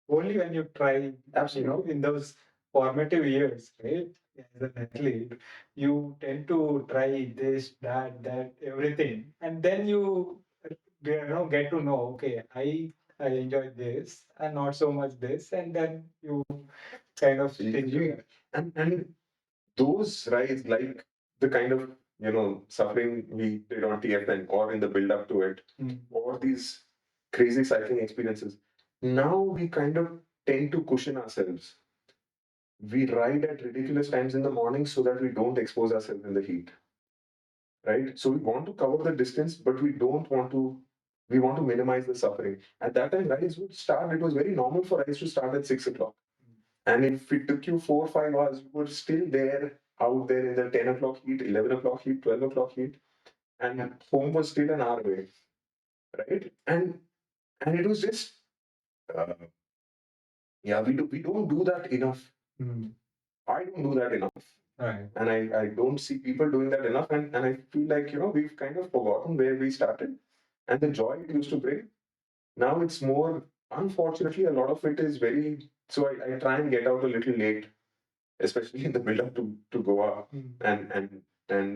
only when you try, in those formative years, right? As an athlete, you tend to try this, that, everything, and then you, get to know, okay, I enjoy this and not so much this, and then you kind of stick to it. And those rides, like the kind of suffering we did on TFN or in the build up to it, or these crazy cycling experiences, now we kind of tend to cushion ourselves. We ride at ridiculous times in the morning so that we don't expose ourselves in the heat, right? So we want to cover the distance, but we don't want to. We want to minimize the suffering. At that time, rides would start. It was very normal for rides to start at 6 o'clock. And if it took you 4 or 5 hours, you were still there, out there in the 10 o'clock heat, 11 o'clock heat, 12 o'clock heat, and home was still an hour away, right? And it was just, uh, yeah, we don't do that enough. I don't do that enough. Right. And I don't see people doing that enough. And I feel like, we've kind of forgotten where we started and the joy it used to bring. Now it's more, unfortunately, a lot of it is very, so I try and get out a little late, especially in the build up to Goa and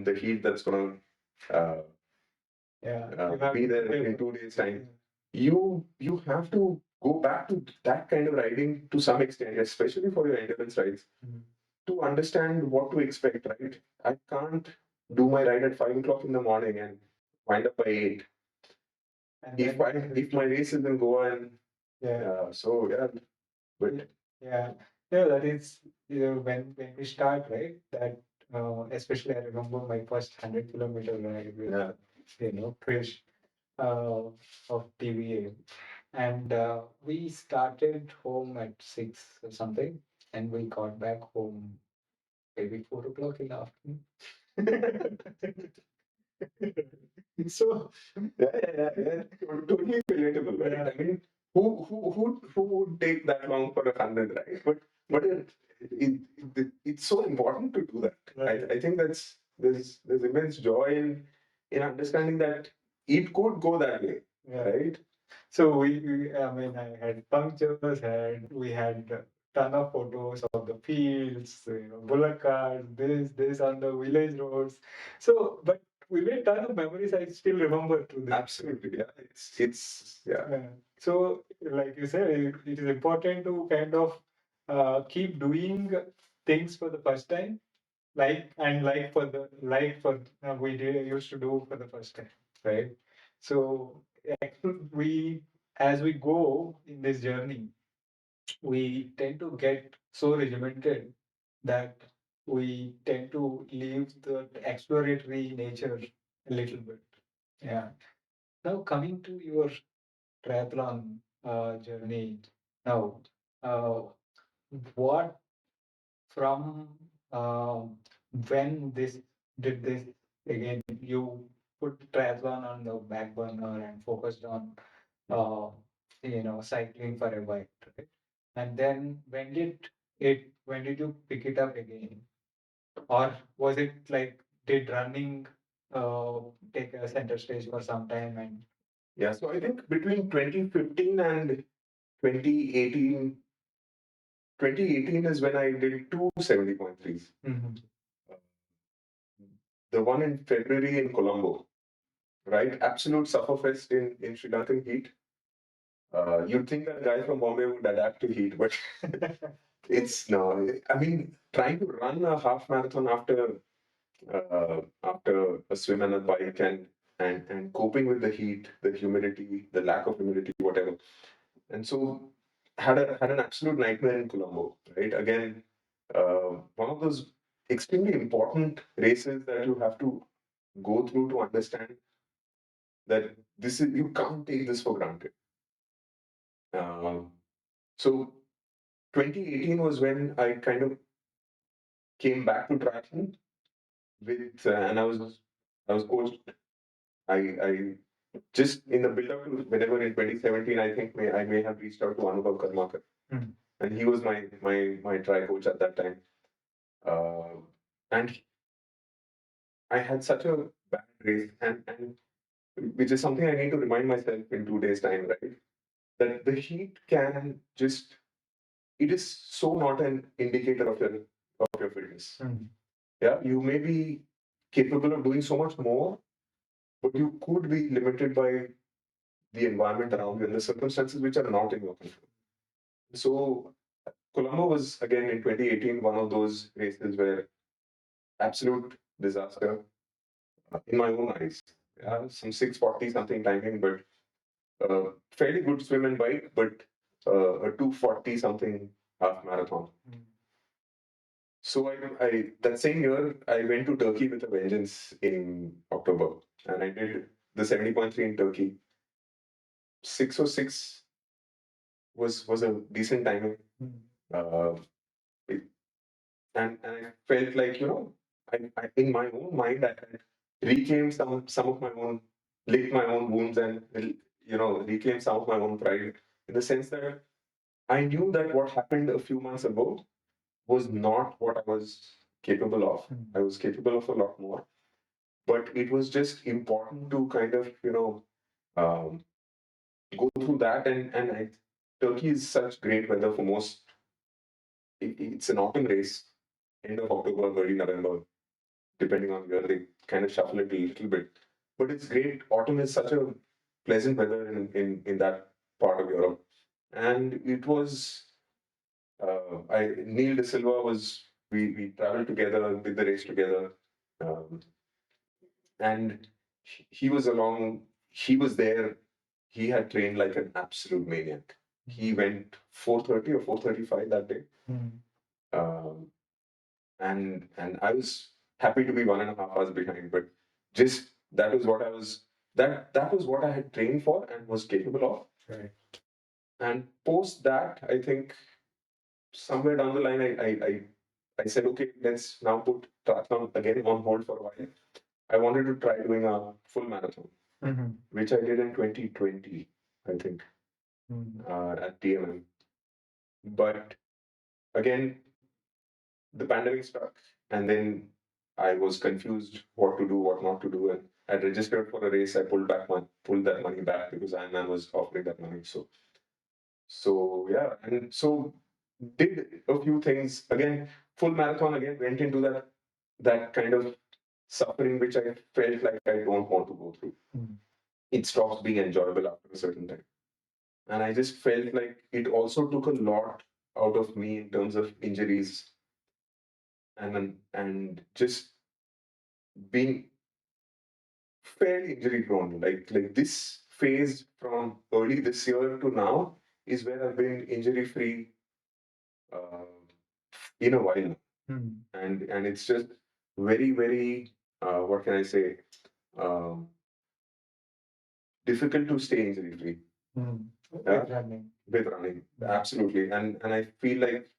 the heat that's gonna uh, be there in 2 days time. You have to go back to that kind of riding to some extent, especially for your endurance rides, to understand what to expect. Right, I can't do my ride at 5 o'clock in the morning and wind up by 8. And If my race is in Goa and so yeah, but yeah, yeah, that is, when we start, right? That especially I remember my first 100 kilometer ride with Krish of TVA, and we started home at 6 or something, and we got back home maybe 4 o'clock in the afternoon. So totally relatable, right? I mean, who would take that long for a 100, right? But it's so important to do that. I think there's immense joy in understanding that it could go that way, right? So I mean, I had punctures, we had a ton of photos of the fields, bullock carts, this on the village roads. So, but we made ton of memories. I still remember to this. Absolutely, yeah. It's yeah. So, like you said, it is important to kind of keep doing things for the first time, like we used to do for the first time, right? So we as we go in this journey, we tend to get so regimented that we tend to leave the exploratory nature a little bit. Yeah. Now coming to your triathlon journey, now uh, what from when this did this again, you put triathlon on the back burner and focused on uh, cycling for a while, right? And then when did you pick it up again, or was it like did running uh, take a center stage for some time? And Yeah, so I think between 2015 and 2018, 2018 is when I did two 70.3s. The one in February in Colombo, right? Absolute sufferfest in Sri Lankan heat. You'd think that guy from Bombay would adapt to heat, but it's no. I mean, trying to run a half marathon after a swim and a bike and coping with the heat, the humidity, the lack of humidity, whatever. And so had an absolute nightmare in Colombo, right? Again, one of those extremely important races that you have to go through to understand that this is you can't take this for granted. So 2018 was when I kind of came back to triathlon with, and I was coached. I just in the build up to whenever in 2017, I think I may have reached out to Anubhav Karmakar, and he was my tri coach at that time. And I had such a bad race, and which is something I need to remind myself in 2 days' time, right? That the heat can just it is so not an indicator of your fitness. Mm. Yeah, you may be capable of doing so much more, but you could be limited by the environment around you and the circumstances which are not in your control. So Colombo was again in 2018 one of those races where absolute disaster in my own eyes. Yeah, some 640 something timing, but fairly good swim and bike, but a 240 something half marathon. Mm. So I that same year I went to Turkey with a vengeance in October, and I did the 70.3 in Turkey. 606 was a decent timing. Mm. Uh, it, and I felt like, I in my own mind I had reclaimed some of my own, licked my own wounds, and reclaimed some of my own pride, in the sense that I knew that what happened a few months ago was not what I was capable of. Mm. I was capable of a lot more, but it was just important to kind of um, go through that. Turkey is such great weather for most. It's an autumn race, end of October, early November, depending on where they kind of shuffle it a little bit. But it's great. Autumn is such a pleasant weather in that part of Europe. And it was, Neil De Silva was, we traveled together, did the race together. Um, and he was along, he was there. He had trained like an absolute maniac. He went 4:30 or 4:35 that day. Mm. Um, and I was happy to be 1.5 hours behind, but just that was what I had trained for and was capable of. Right. And post that, I think somewhere down the line, I said, okay, let's now put triathlon again on hold for a while. I wanted to try doing a full marathon, Mm-hmm. which I did in 2020, I think, at TMM. But again, the pandemic struck, and then I was confused what to do, what not to do, and I registered for a race. I pulled that money back because Ironman was offering that money. So yeah, and so did a few things again. Full marathon again, went into that kind of suffering which I felt like I don't want to go through. Mm. It stops being enjoyable after a certain time, and I just felt like it also took a lot out of me in terms of injuries and just being fairly injury prone. Like this phase from early this year to now is where I've been injury free uh, in a while now. Mm. And it's just very what can I say, um, difficult to stay injury free. Mm. Yeah, With running. with running, Mm. absolutely. And I feel like,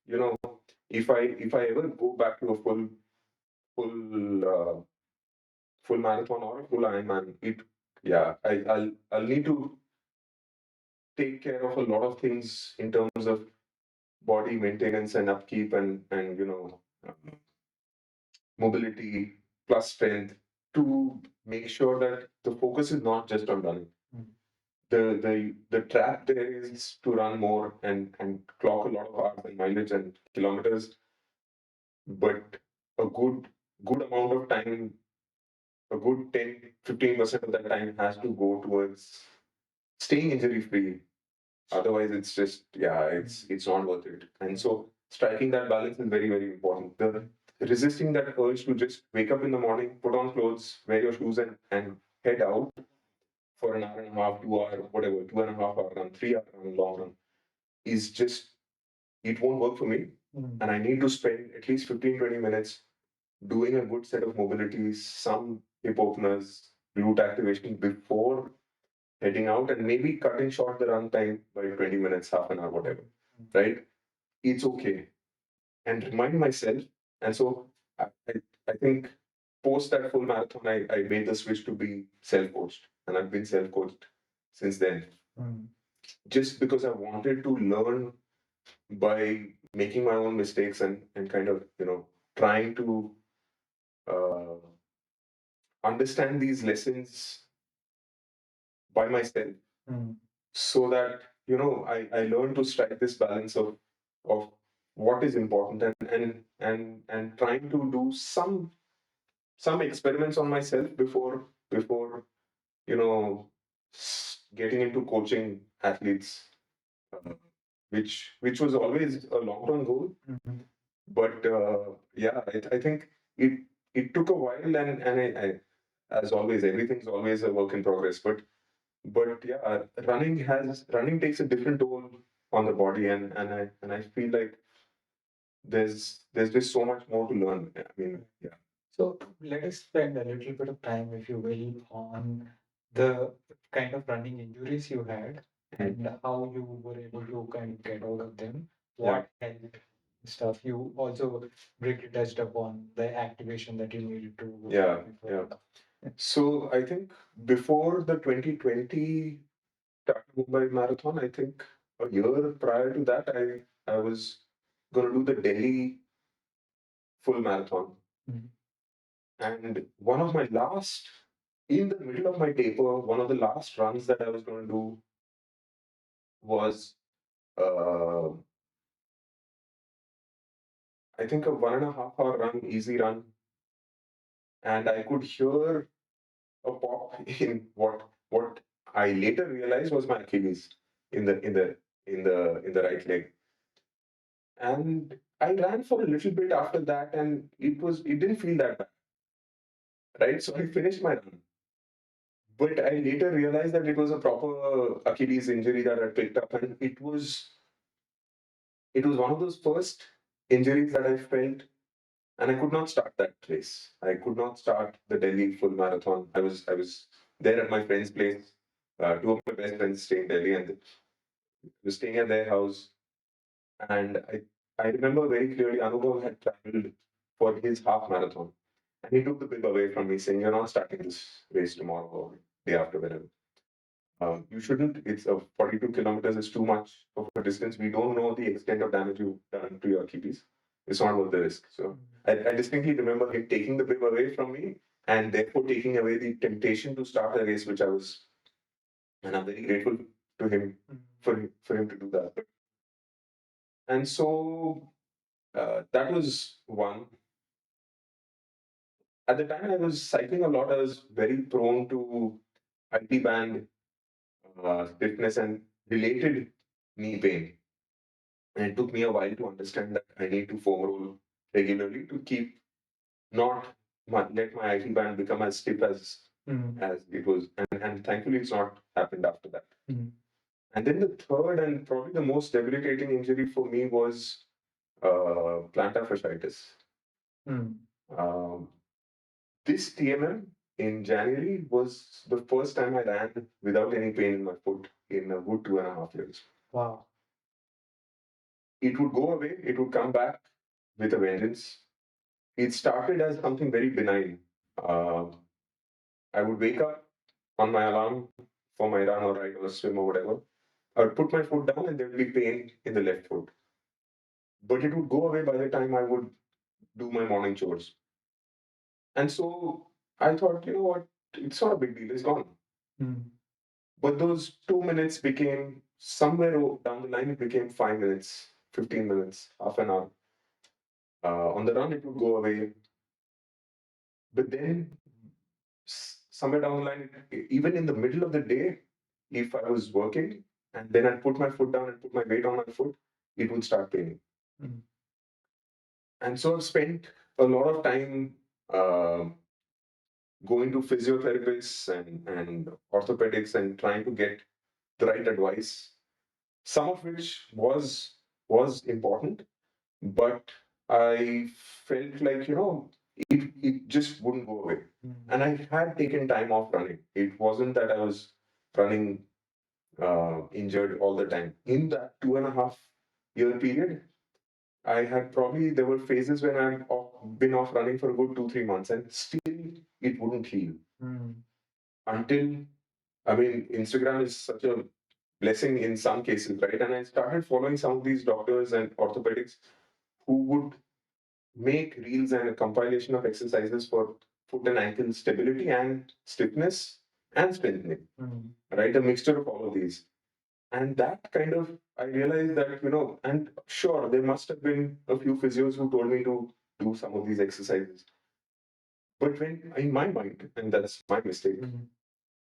if I ever go back to a full full marathon or a full Ironman, I'll need to take care of a lot of things in terms of body maintenance and upkeep and mobility plus strength, to make sure that the focus is not just on running. Mm. The trap there is to run more and clock a lot of hours and mileage and kilometers, but a good amount of time, a good 10-15% of that time has to go towards staying injury free. Otherwise, it's just, it's not worth it. And so striking that balance is very important. Resisting that urge to just wake up in the morning, put on clothes, wear your shoes, and head out for an hour and a half, 2 hour, whatever, 2.5 hour run, 3 hour run, long run, is just, it won't work for me. Mm. And I need to spend at least 15-20 minutes doing a good set of mobilities, some hip openers, glute activation before heading out, and maybe cutting short the run time by 20 minutes, half an hour, whatever, right? It's okay. And remind myself. And so I think post that full marathon, I made the switch to be self-coached. And I've been self-coached since then. Mm. Just because I wanted to learn by making my own mistakes and kind of, trying to uh, understand these lessons by myself, Mm. so that I learn to strike this balance of of what is important, and trying to do some experiments on myself before getting into coaching athletes, uh, which was always a long term goal. Mhm. But yeah, I think it took a while, and as always, everything's always a work in progress. But yeah, running takes a different toll on the body, and I feel like there's just so much more to learn. I mean, yeah. So let us spend a little bit of time, if you will, on the kind of running injuries you had and how you were able to kind of get out of them. What helped stuff. You also briefly touched upon the activation that you needed to go Yeah, before. So I think before the 2020 Tata Mumbai Marathon, I think a year prior to that, I was going to do the Delhi full marathon. Mhm. And one of my last, in the middle of my taper, one of the last runs that I was going to do was, uh, I think, a 1.5 hour run, easy run. And I could hear a pop in what I later realized was my Achilles in the right leg. And I ran for a little bit after that, and it didn't feel that bad, right? So I finished my run. But I later realized that it was a proper Achilles injury that I picked up, and it was one of those first injuries that I felt, and I could not start that race. I could not start the Delhi full marathon. I was there at my friend's place. Two of my best friends stay in Delhi, and I was staying at their house. And I remember very clearly Anubhav had traveled for his half marathon. And he took the bib away from me, saying, "You're not starting this race tomorrow or day after, whenever. You shouldn't. It's 42 kilometers is too much of a distance. We don't know the extent of damage you've done to your Achilles. It's not worth the risk." So I distinctly remember him taking the bib away from me and therefore taking away the temptation to start a race, which I was, and I'm very grateful to him for him to do that. And so that was one. At the time I was cycling a lot, I was very prone to IT band stiffness and related knee pain. And it took me a while to understand that I need to foam roll regularly to keep not let my IT band become as stiff as it was. And thankfully, it's not happened after that. And then the third and probably the most debilitating injury for me was plantar fasciitis. Um, this TMM in January was the first time I ran without any pain in my foot in a good 2.5 years. Wow. It would go away, it would come back with a vengeance. It started as something very benign. Uh, I would wake up on my alarm for my run or ride or swim or whatever. I would put my foot down and there would be pain in the left foot. But it would go away by the time I would do my morning chores. And so I thought, you know what, it's not a big deal, it's gone. But those 2 minutes became somewhere down the line, it became 5 minutes, 15 minutes, half an hour. On the run, it would go away. But then somewhere down the line, even in the middle of the day, if I was working and then I'd put my foot down and put my weight on my foot, it would start paining. And so I've spent a lot of time going to physiotherapists and orthopedics and trying to get the right advice, some of which was important, but I felt like, it just wouldn't go away. And I had taken time off running. It wasn't that I was running injured all the time. In that 2.5 year period, there were phases when I'd been off running for a good 2-3 months, and still it wouldn't heal. Until, I mean, Instagram is such a blessing in some cases, right? And I started following some of these doctors and orthopedics who would make reels and a compilation of exercises for foot and ankle stability and stiffness and strengthening, right? A mixture of all of these. And that kind of, I realized that, and sure, there must have been a few physios who told me to do some of these exercises. But when, in my mind, and that's my mistake,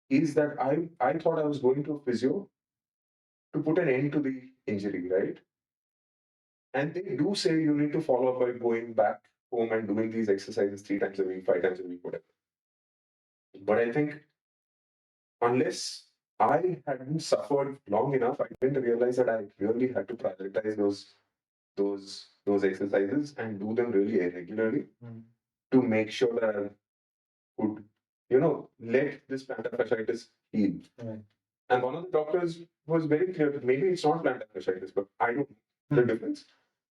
is that I thought I was going to a physio to put an end to the injury, right? And they do say you need to follow up by going back home and doing these exercises 3 times a week, 5 times a week, whatever. But I think unless I hadn't suffered long enough, I didn't realize that I really had to prioritize those exercises and do them really regularly to make sure that I could, let this plantar fasciitis heal. Right. And one of the doctors was very clear that maybe it's not plantar fasciitis, but I don't know the difference.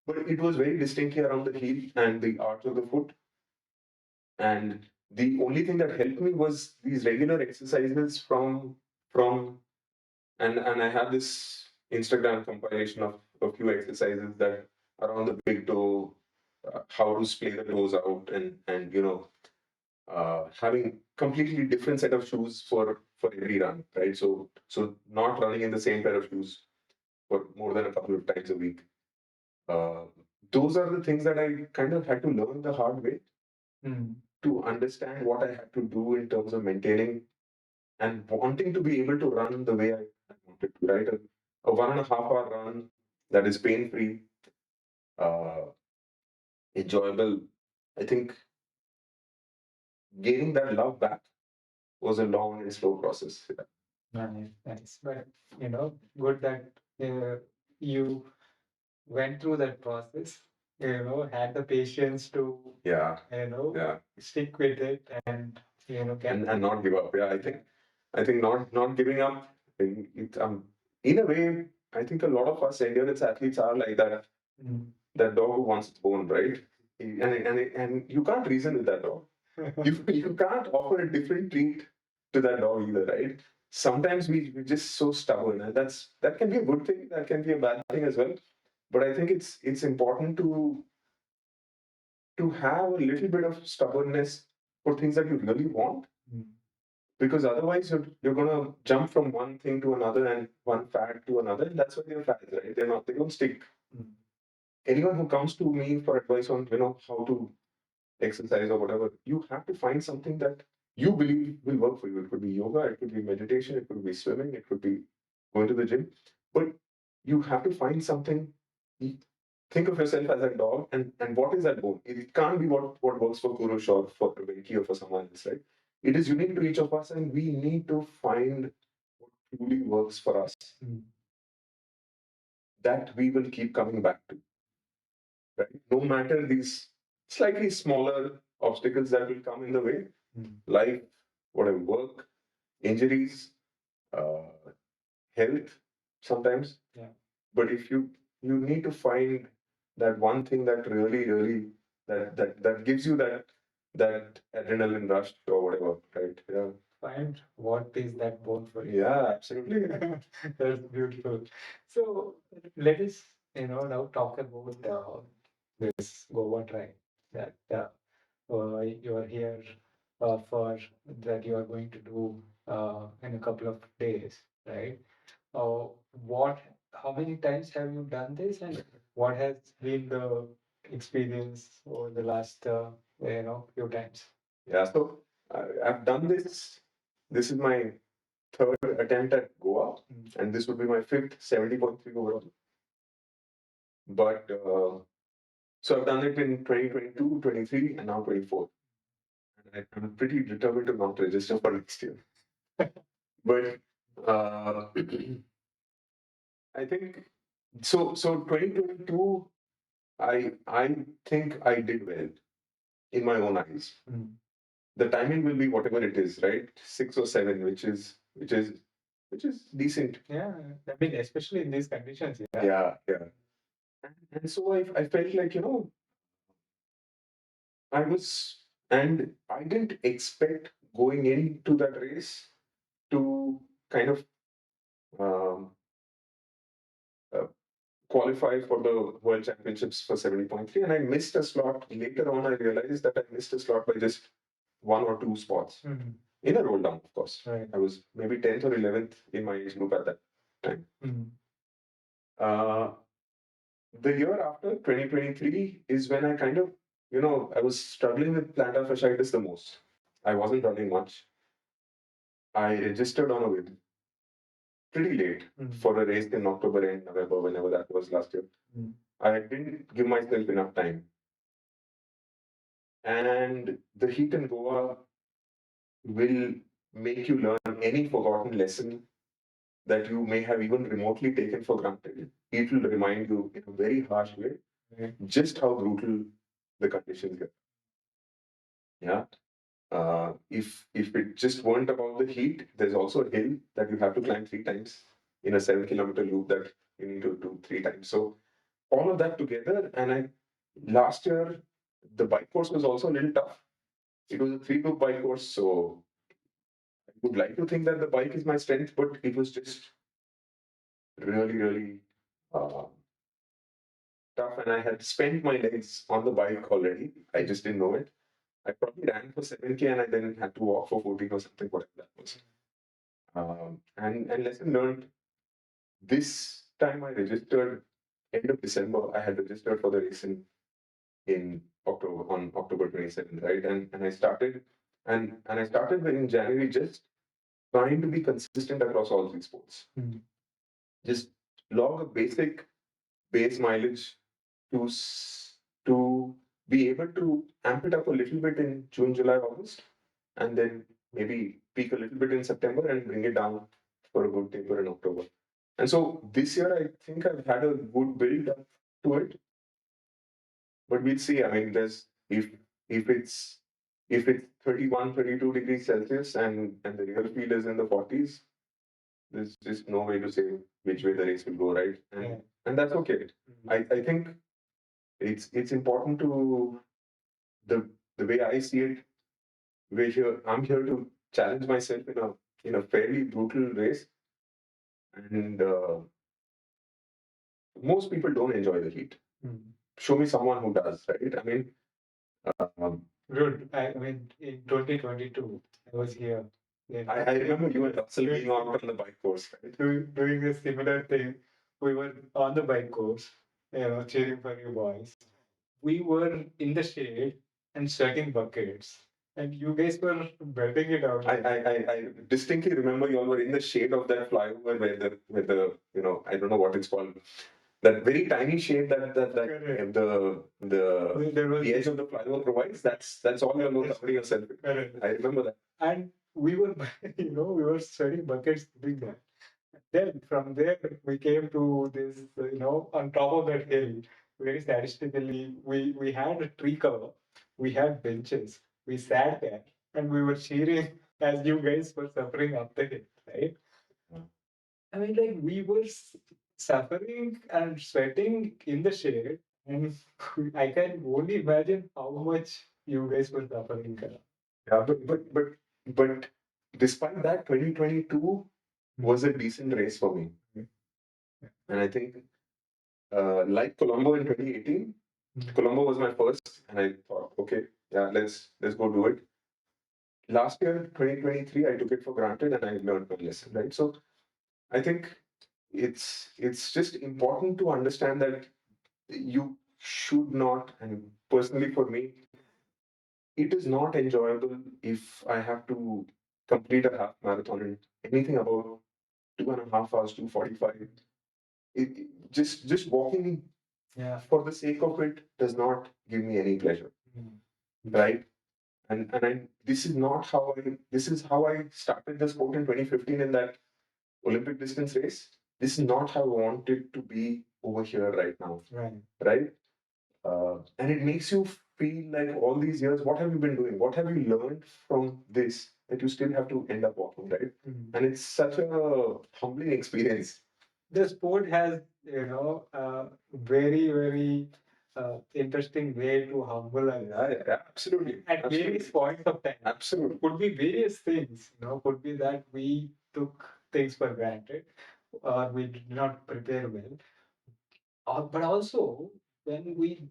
But it was very distinctly around the heel and the arch of the foot. And the only thing that helped me was these regular exercises from and I have this Instagram compilation of a few exercises that around the big toe, how to splay the toes out, and having completely different set of shoes for every run, right? So not running in the same pair of shoes for more than a couple of times a week. Uh, those are the things that I kind of had to learn the hard way to understand what I had to do in terms of maintaining and wanting to be able to run the way I wanted to, right? A 1.5 hour run that is pain free, uh, enjoyable. I think gaining that love back was a long and slow process. Nice, nice. But good that you went through that process, had the patience to, Yeah, yeah, stick with it and, get and not give up. Yeah, I think not giving up. In a way, I think a lot of us endurance athletes are like that. That dog who wants its bone, right? And you can't reason with that dog. You can't offer a different treat to that dog either, right? Sometimes we're just so stubborn, and that can be a good thing, that can be a bad thing as well. But I think it's important to have a little bit of stubbornness for things that you really want, because otherwise you're gonna jump from one thing to another and one fad to another, and that's why they're fads, right? They don't stick. Anyone who comes to me for advice on how to exercise or whatever, you have to find something that you believe will work for you. It could be yoga, it could be meditation, it could be swimming, it could be going to the gym. But you have to find something. Think of yourself as a dog, and what is that bone? It can't be what works for Kurush or for Venki or for someone else, right? It is unique to each of us, and we need to find what truly works for us that we will keep coming back to, right? No matter these slightly smaller obstacles that will come in the way, life, whatever, work, injuries, uh, health, sometimes. Yeah. But if you need to find that one thing that really that gives you that adrenaline rush or whatever, right? Yeah. Find what is that bone for you. Yeah, absolutely. That's beautiful. So let us, now talk about this Goa trip that you are here for that you are going to do in a couple of days, right? Uh, what? How many times have you done this, and what has been the experience over the last few times? Yeah, so I've done this. This is my third attempt at Goa, and this would be my fifth 70.3 overall. But so I've done it in 2022, 23, and now 24. And I'm pretty determined to not register for next year. But uh, I think so. So 2022, I think I did well in my own eyes. The timing will be whatever it is, right? 6 or 7, which is decent. Yeah, I mean, especially in these conditions. Yeah. Yeah. And so I felt like I was, and I didn't expect going into that race to kind of um, uh, qualify for the World Championships for 70.3, and I missed a slot. Later on, I realized that I missed a slot by just 1 or 2 spots in a roll down, of course. Right. I was maybe 10th or 11th in my age group at that. time. Mm. Uh, the year after, 2023, is when I kind of, I was struggling with plantar fasciitis the most. I wasn't running much. I registered on a whim pretty late for a race in October and November, whenever that was last year. I didn't give myself enough time. And the heat in Goa will make you learn any forgotten lesson that you may have even remotely taken for granted. It will remind you in a very harsh way just how brutal the conditions get. Yeah. If it just weren't about the heat, there's also a hill that you have to climb 3 times in a 7 kilometer loop that you need to do 3 times. So all of that together, and last year the bike course was also a little tough. It was a 3 loop bike course, so I would like to think that the bike is my strength, but it was just really, really uh, tough. And I had spent my legs on the bike already. I just didn't know it. I probably ran for 7K and I then had to walk for 14 or something, whatever that was. And lesson learned, this time I registered end of December. I had registered for the race in October, on October 27th, right? And I started and I started in January, just trying to be consistent across all three sports. Just log a basic base mileage to to be able to amp it up a little bit in June, July, August, and then maybe peak a little bit in September and bring it down for a good taper in October. And so this year, I think I've had a good build up to it, but we'll see. I mean, there's if it's if it's 31, 32 degrees Celsius and the real field is in the 40s, there's just no way to say which way the race will go, right? And that's okay. I think it's important to the way I see it. I'm here to challenge myself in a fairly brutal race, and most people don't enjoy the heat. Show me someone who does, right? I mean, um, Good. I mean, in 2022, I was here. I remember you and Russell being out on the bike course, right? Doing a similar thing. We were on the bike course, cheering for you boys. We were in the shade and sweating buckets, and you guys were belting it out. I distinctly remember you all were in the shade of that flyover where the I don't know what it's called, that very tiny shade that Correct. the edge of the flyover provides. That's all you're covering yourself with. Correct. I remember that. And we were, we were sweating buckets doing that. Then from there we came to this, on top of that hill, very statistically, we had a tree cover, we had benches, we sat there, and we were cheering as you guys were suffering up the hill, right? I mean, like we were suffering and sweating in the shade, and I can only imagine how much you guys were suffering. Yeah, but despite that, 2022 was a decent race for me, and I think like Colombo in 2018, Colombo was my first, and I thought, okay, yeah, let's go do it. Last year, 2023, I took it for granted and I learned my lesson, right? So I think it's just important to understand that you should not, and personally for me, it is not enjoyable if I have to complete a half marathon and anything about 2.5 hours, 2:45. Just walking for the sake of it does not give me any pleasure, right? This is not how this is how I started the sport in 2015 in that Olympic distance race. This is not how I want it to be over here right now, right? And it makes you feel like all these years, what have you been doing? What have you learned from this that you still have to end up walking, right? And it's such a humbling experience. The sport has, very, very interesting way to humble us. Yeah, absolutely. At various points of time. Absolutely. Could be various things, could be that we took things for granted or we did not prepare well. But also when we,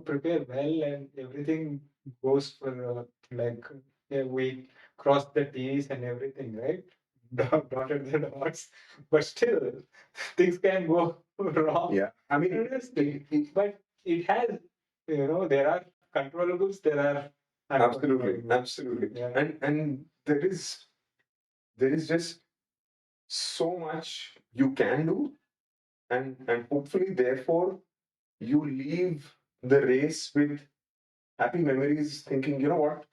prepare well and everything goes for like we cross the T's and everything, right? dotted the dots, but still things can go wrong. Yeah, I mean, But it has, there are controllables, there are absolutely, uncontrollables. absolutely, Yeah. and there is just so much you can do, and hopefully, therefore, you leave the race with happy memories, thinking, you know what,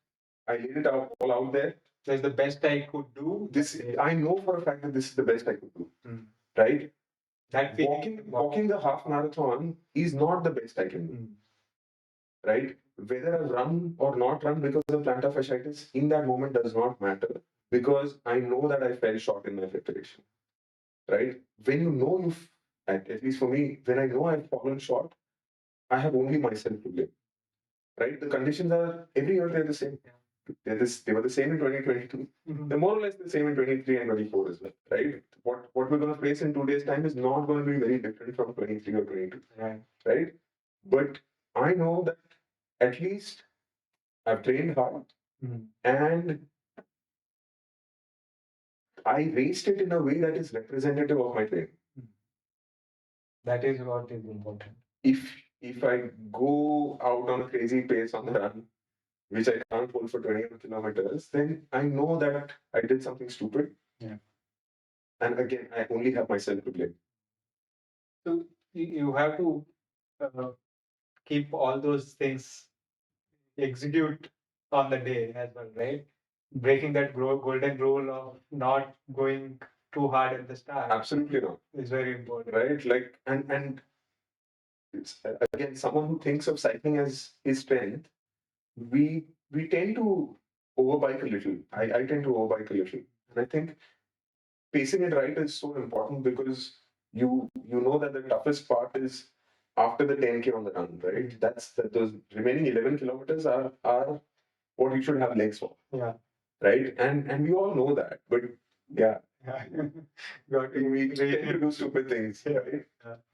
I laid it out all out there. That's the best I could do. This I know for a fact that this is the best I could do. Mm. Right? That Walking the half marathon is not the best I can do. Right? Whether I run or not run because of plantar fasciitis in that moment does not matter, because I know that I fell short in my preparation. Right? When you know at least for me, when I know I've fallen short, I have only myself to blame. Right? The conditions are every year they're the same. They were the same in 2022. They're more or less the same in 23 and 24 as well, right? What we're going to face in 2 days' time is not going to be very different from 23 or 22, right? But I know that at least I've trained hard, and I raced it in a way that is representative of my training. That is what is important. If I go out on a crazy pace on the run, which I can't hold for 21 kilometers, then I know that I did something stupid. Yeah. And again, I only have myself to blame. So you have to keep all those things execute on the day as well, right? Breaking that golden rule of not going too hard at the start. Absolutely not. Is very important, right? Like, and it's again, someone who thinks of cycling as his strength, we tend to overbike a little. I tend to overbike a little, and I think pacing it right is so important, because you know that the toughest part is after the 10K on the run, right? Those remaining 11 kilometers are what you should have legs for. Yeah. Right? And we all know that, but yeah. We tend to do stupid things, right?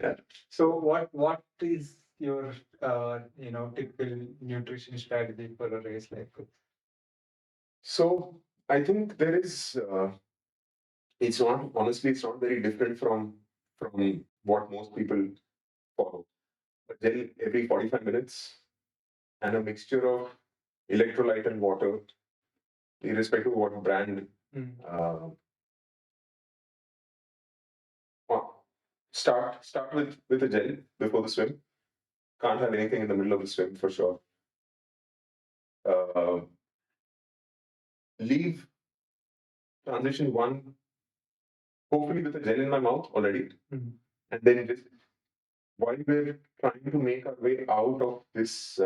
Yeah. So what is your typical nutrition strategy for a race like this? So I think there is it's not, honestly, it's not very different from what most people follow. A gel every 45 minutes and a mixture of electrolyte and water, irrespective of what brand. Uh, start with a gel before the swim. Can't have anything in the middle of the swim for sure. Uh, leave transition one, hopefully with a gel in my mouth already, and then just while we're trying to make our way out of this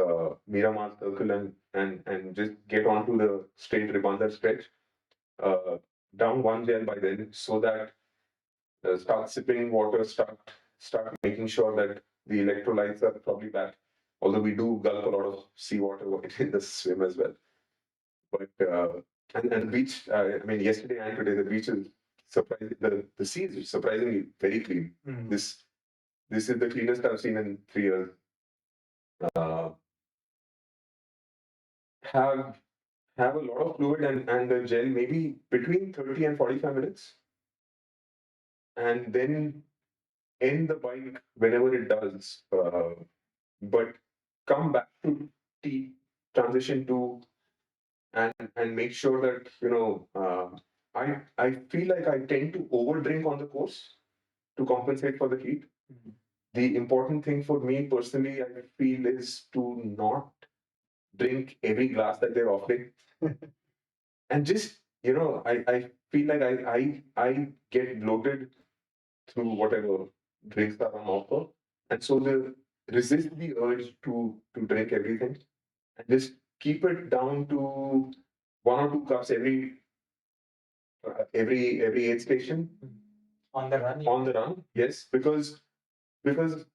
Miramar circle and just get onto the straight Ribandar stretch, uh, down one gel by then, so that start sipping water, start making sure that the electrolytes are probably back. Although we do gulp a lot of seawater in the swim as well. But and the beach, I mean, yesterday and today, the beach is surprising. The sea is surprisingly very clean. This is the cleanest I've seen in 3 years. Uh, have have a lot of fluid and the gel maybe between 30 and 45 minutes, and then end the bike whenever it does. But come back to T, transition to, and make sure that I feel like I tend to overdrink on the course to compensate for the heat. The important thing for me personally, I feel, is to not drink every glass that they're offering, and just I feel like I get bloated through whatever drinks are on offer, and so the resist the urge to drink everything, and just keep it down to 1 or 2 cups every aid station. On the run? On the run, yes, because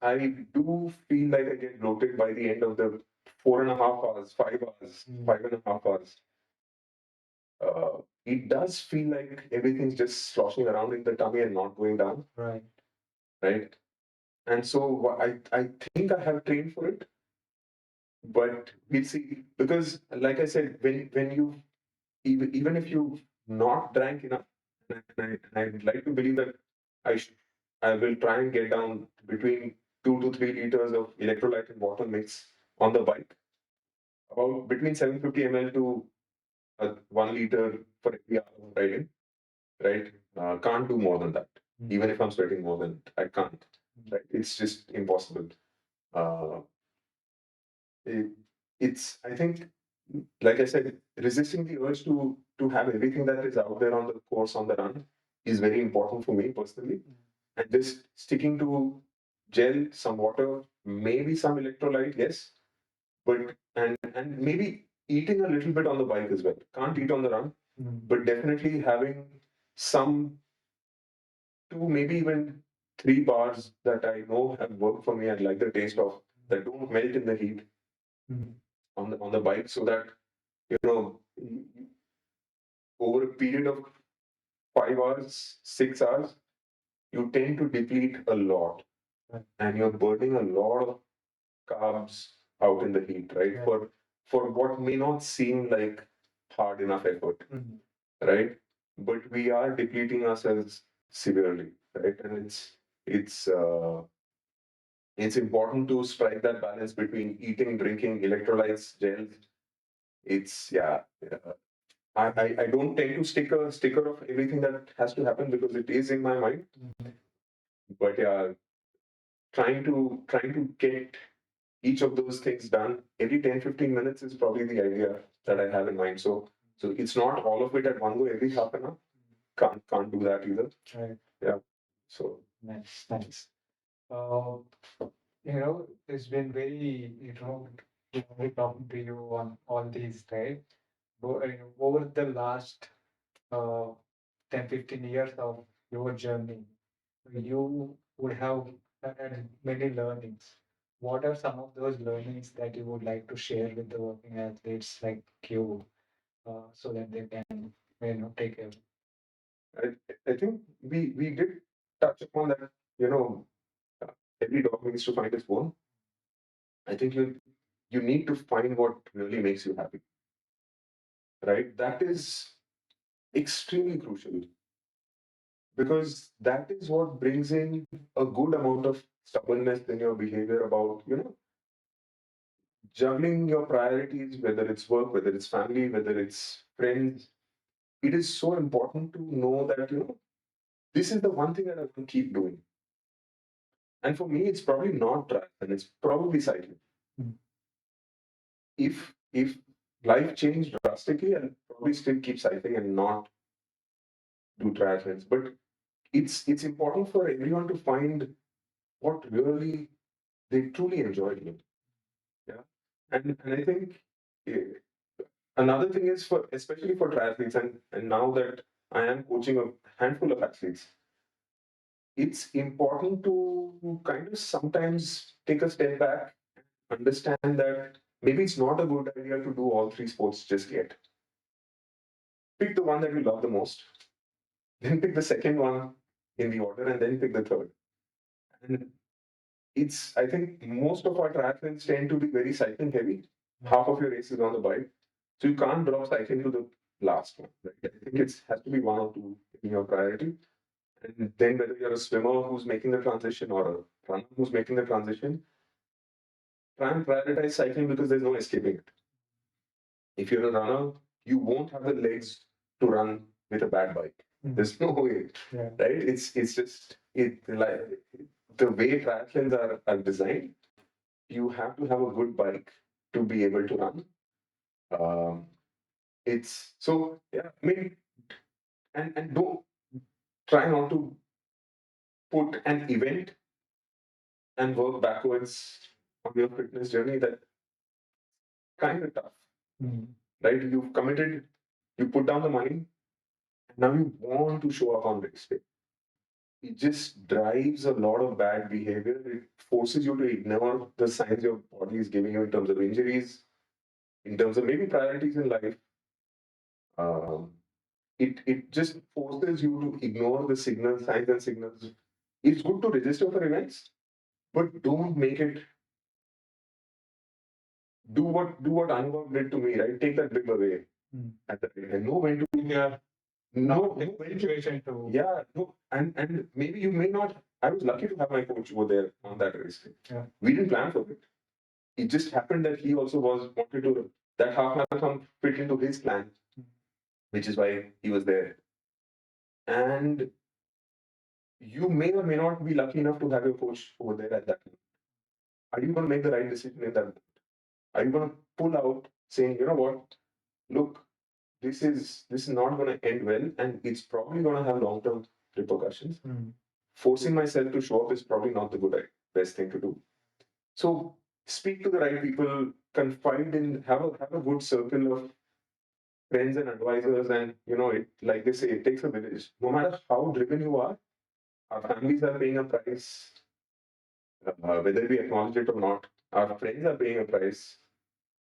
I do feel like I get bloated by the end of the 4.5 hours, 5 hours, 5.5 hours. It does feel like everything's just sloshing around in the tummy and not going down. Right. Right. And so I think I have trained for it, but we'll see. Because, like I said, when you even if you not drank enough, I would like to believe that I will try and get down between 2 to 3 liters of electrolyte and water mix on the bike, about between 750 ml to 1 liter for every hour of riding, right? Can't do more than that. Even if I'm sweating more than it, I can't. Right? It's just impossible. Uh, it, it's, I think, like I said, resisting the urge to have everything that is out there on the course on the run is very important for me personally. And just sticking to gel, some water, maybe some electrolyte, yes, but and maybe eating a little bit on the bike as well. Can't eat on the run, but definitely having some 2, maybe even 3 bars that I know have worked for me and like the taste of, that don't melt in the heat on the bike, so that you know over a period of 5 hours, 6 hours, you tend to deplete a lot, and you're burning a lot of carbs out in the heat, right? Yeah. For what may not seem like hard enough effort, right? But we are depleting ourselves severely, right? And it's important to strike that balance between eating, drinking, electrolytes, gels. It's yeah. I don't tend to stick a sticker of everything that has to happen because it is in my mind. But yeah, trying to get each of those things done every 10-15 minutes is probably the idea that I have in mind. So it's not all of it at one go every half an hour. Can't do that either. Right. Yeah. So Nice, nice. Uh, it's been very, lovely talking to you on all these, right? Over the last uh, 10, 15 years of your journey, you would have had many learnings. What are some of those learnings that you would like to share with the working athletes like you, so that they can, take care? I I think we did touch upon that. You know, uh, every dog needs to find its bone. I think you need to find what really makes you happy, right? That is extremely crucial because that is what brings in a good amount of stubbornness in your behavior about, juggling your priorities, whether it's work, whether it's family, whether it's friends. It is so important to know that, this is the one thing that I will keep doing. And for me, it's probably not triathlon, it's probably cycling. Mm. If life changed drastically, I'll probably still keep cycling and not do triathlons. But it's important for everyone to find what really they truly enjoy doing. Yeah. And I think another thing is for especially for triathletes and now that I am coaching a handful of athletes, it's important to kind of sometimes take a step back, understand that maybe it's not a good idea to do all three sports just yet. Pick the one that you love the most, then pick the second one in the order, and then pick the third. And I think most of our triathletes tend to be very cycling heavy. Half of your race is on the bike. So you can't drop cycling to the last one. Right? I think it has to be one or two in your priority. And then whether you're a swimmer who's making the transition or a runner who's making the transition, try and prioritize cycling because there's no escaping it. If you're a runner, you won't have the legs to run with a bad bike. There's no way, Yeah. right? It's just like the way triathlons are designed. You have to have a good bike to be able to run. Um, it's so yeah. I mean, and don't try not to put an event and work backwards on your fitness journey. That kind of tough, right? You've committed, you put down the money, and now you want to show up on race day. It just drives a lot of bad behavior. It forces you to ignore the signs your body is giving you in terms of injuries, in terms of maybe priorities in life. Um, it just forces you to ignore the signals, signs and signals. It's good to register for events, but don't make it do what Anubhav did to me, right? Take that bib away at the end. I know when to No, the situation to. yeah, no, and maybe you may not. I was lucky to have my coach over there on that race. Yeah. We didn't plan for it. It just happened that he also wanted to that half marathon fit into his plan, which is why he was there. And you may or may not be lucky enough to have your coach over there at that moment. Are you going to make the right decision in that moment? Are you going to pull out saying, you know what, look, this is not going to end well, and it's probably going to have long term repercussions. Forcing myself to show up is probably not the best thing to do. So speak to the right people, confide in, have a good circle of friends and advisors, and like they say, it takes a village. No matter how driven you are, our families are paying a price, whether we acknowledge it or not. Our friends are paying a price,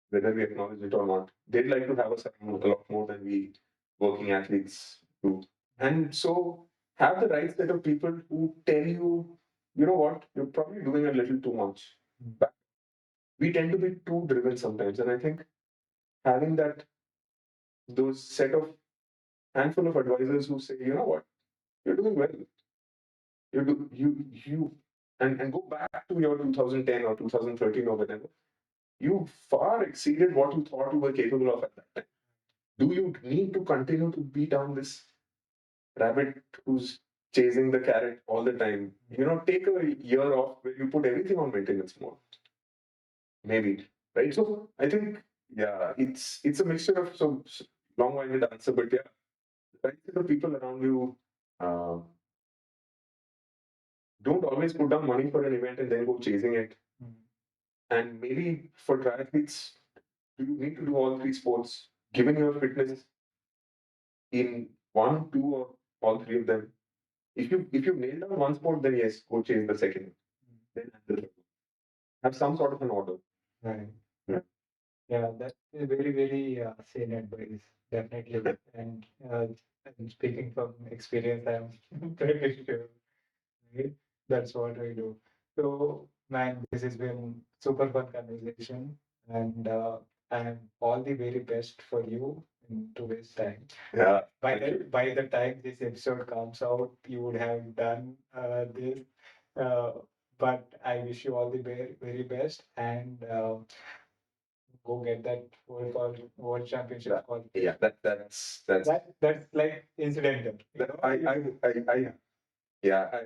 whether we acknowledge it or not. They'd like to have us around a lot more than we working athletes do. And so have the right set of people who tell you, you know what, you're probably doing a little too much. But we tend to be too driven sometimes. And I think having those set of handful of advisors who say, you know what, you're doing well. You and go back to your 2010 or 2013 or whatever. You far exceeded what you thought you were capable of at that time. Do you need to continue to beat down this rabbit who's chasing the carrot all the time? Take a year off where you put everything on maintenance mode. Maybe, right? So I think, yeah, it's a mixture of some long-winded answer, but yeah, right set of people around you. Uh, don't always put down money for an event and then go chasing it. And maybe for triathletes, do you need to do all three sports? Given your fitness in one, two, or all three of them, if you nail down one sport, then yes, go chase the second. Then have some sort of an order. Right. Yeah. Yeah, that's a very, very sane advice, definitely. And speaking from experience, I'm pretty sure, right? That's what I do. So, man, this has been super fun conversation, and and all the very best for you in today's time. Yeah. By the time this episode comes out, you would have done this. Uh, but I wish you all the very, very best, and go get that world championship qualification. Yeah, That's like incidental. Yeah.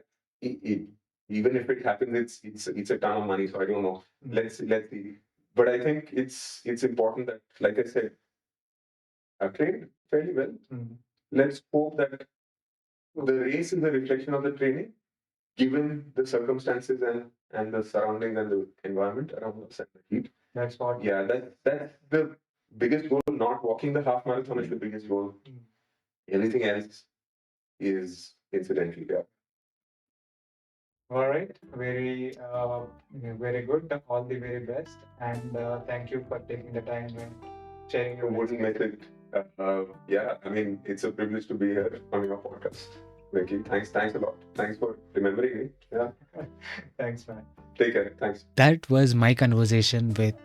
Even if it happens, it's a ton of money. So I don't know. Let's see. But I think it's important that, like I said, I've trained fairly well. Let's hope that the race is a reflection of the training, given the circumstances and the surroundings and the environment around us and the heat. That's what. Yeah, that's the biggest goal. Not walking the half marathon is the biggest goal. Everything else is incidental. Yeah. All right. Very good. All the very best. And thank you for taking the time and sharing your Wouldn't miss it. Yeah, I mean, it's a privilege to be here on your podcast. Vicky, thanks a lot. Thanks for remembering me. Yeah. Thanks, man. Take care. Thanks. That was my conversation with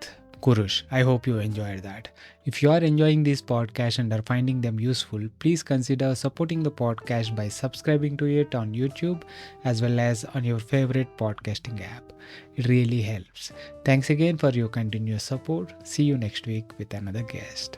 Kurush. I hope you enjoyed that. If you are enjoying these podcasts and are finding them useful, please consider supporting the podcast by subscribing to it on YouTube as well as on your favorite podcasting app. It really helps. Thanks again for your continuous support. See you next week with another guest.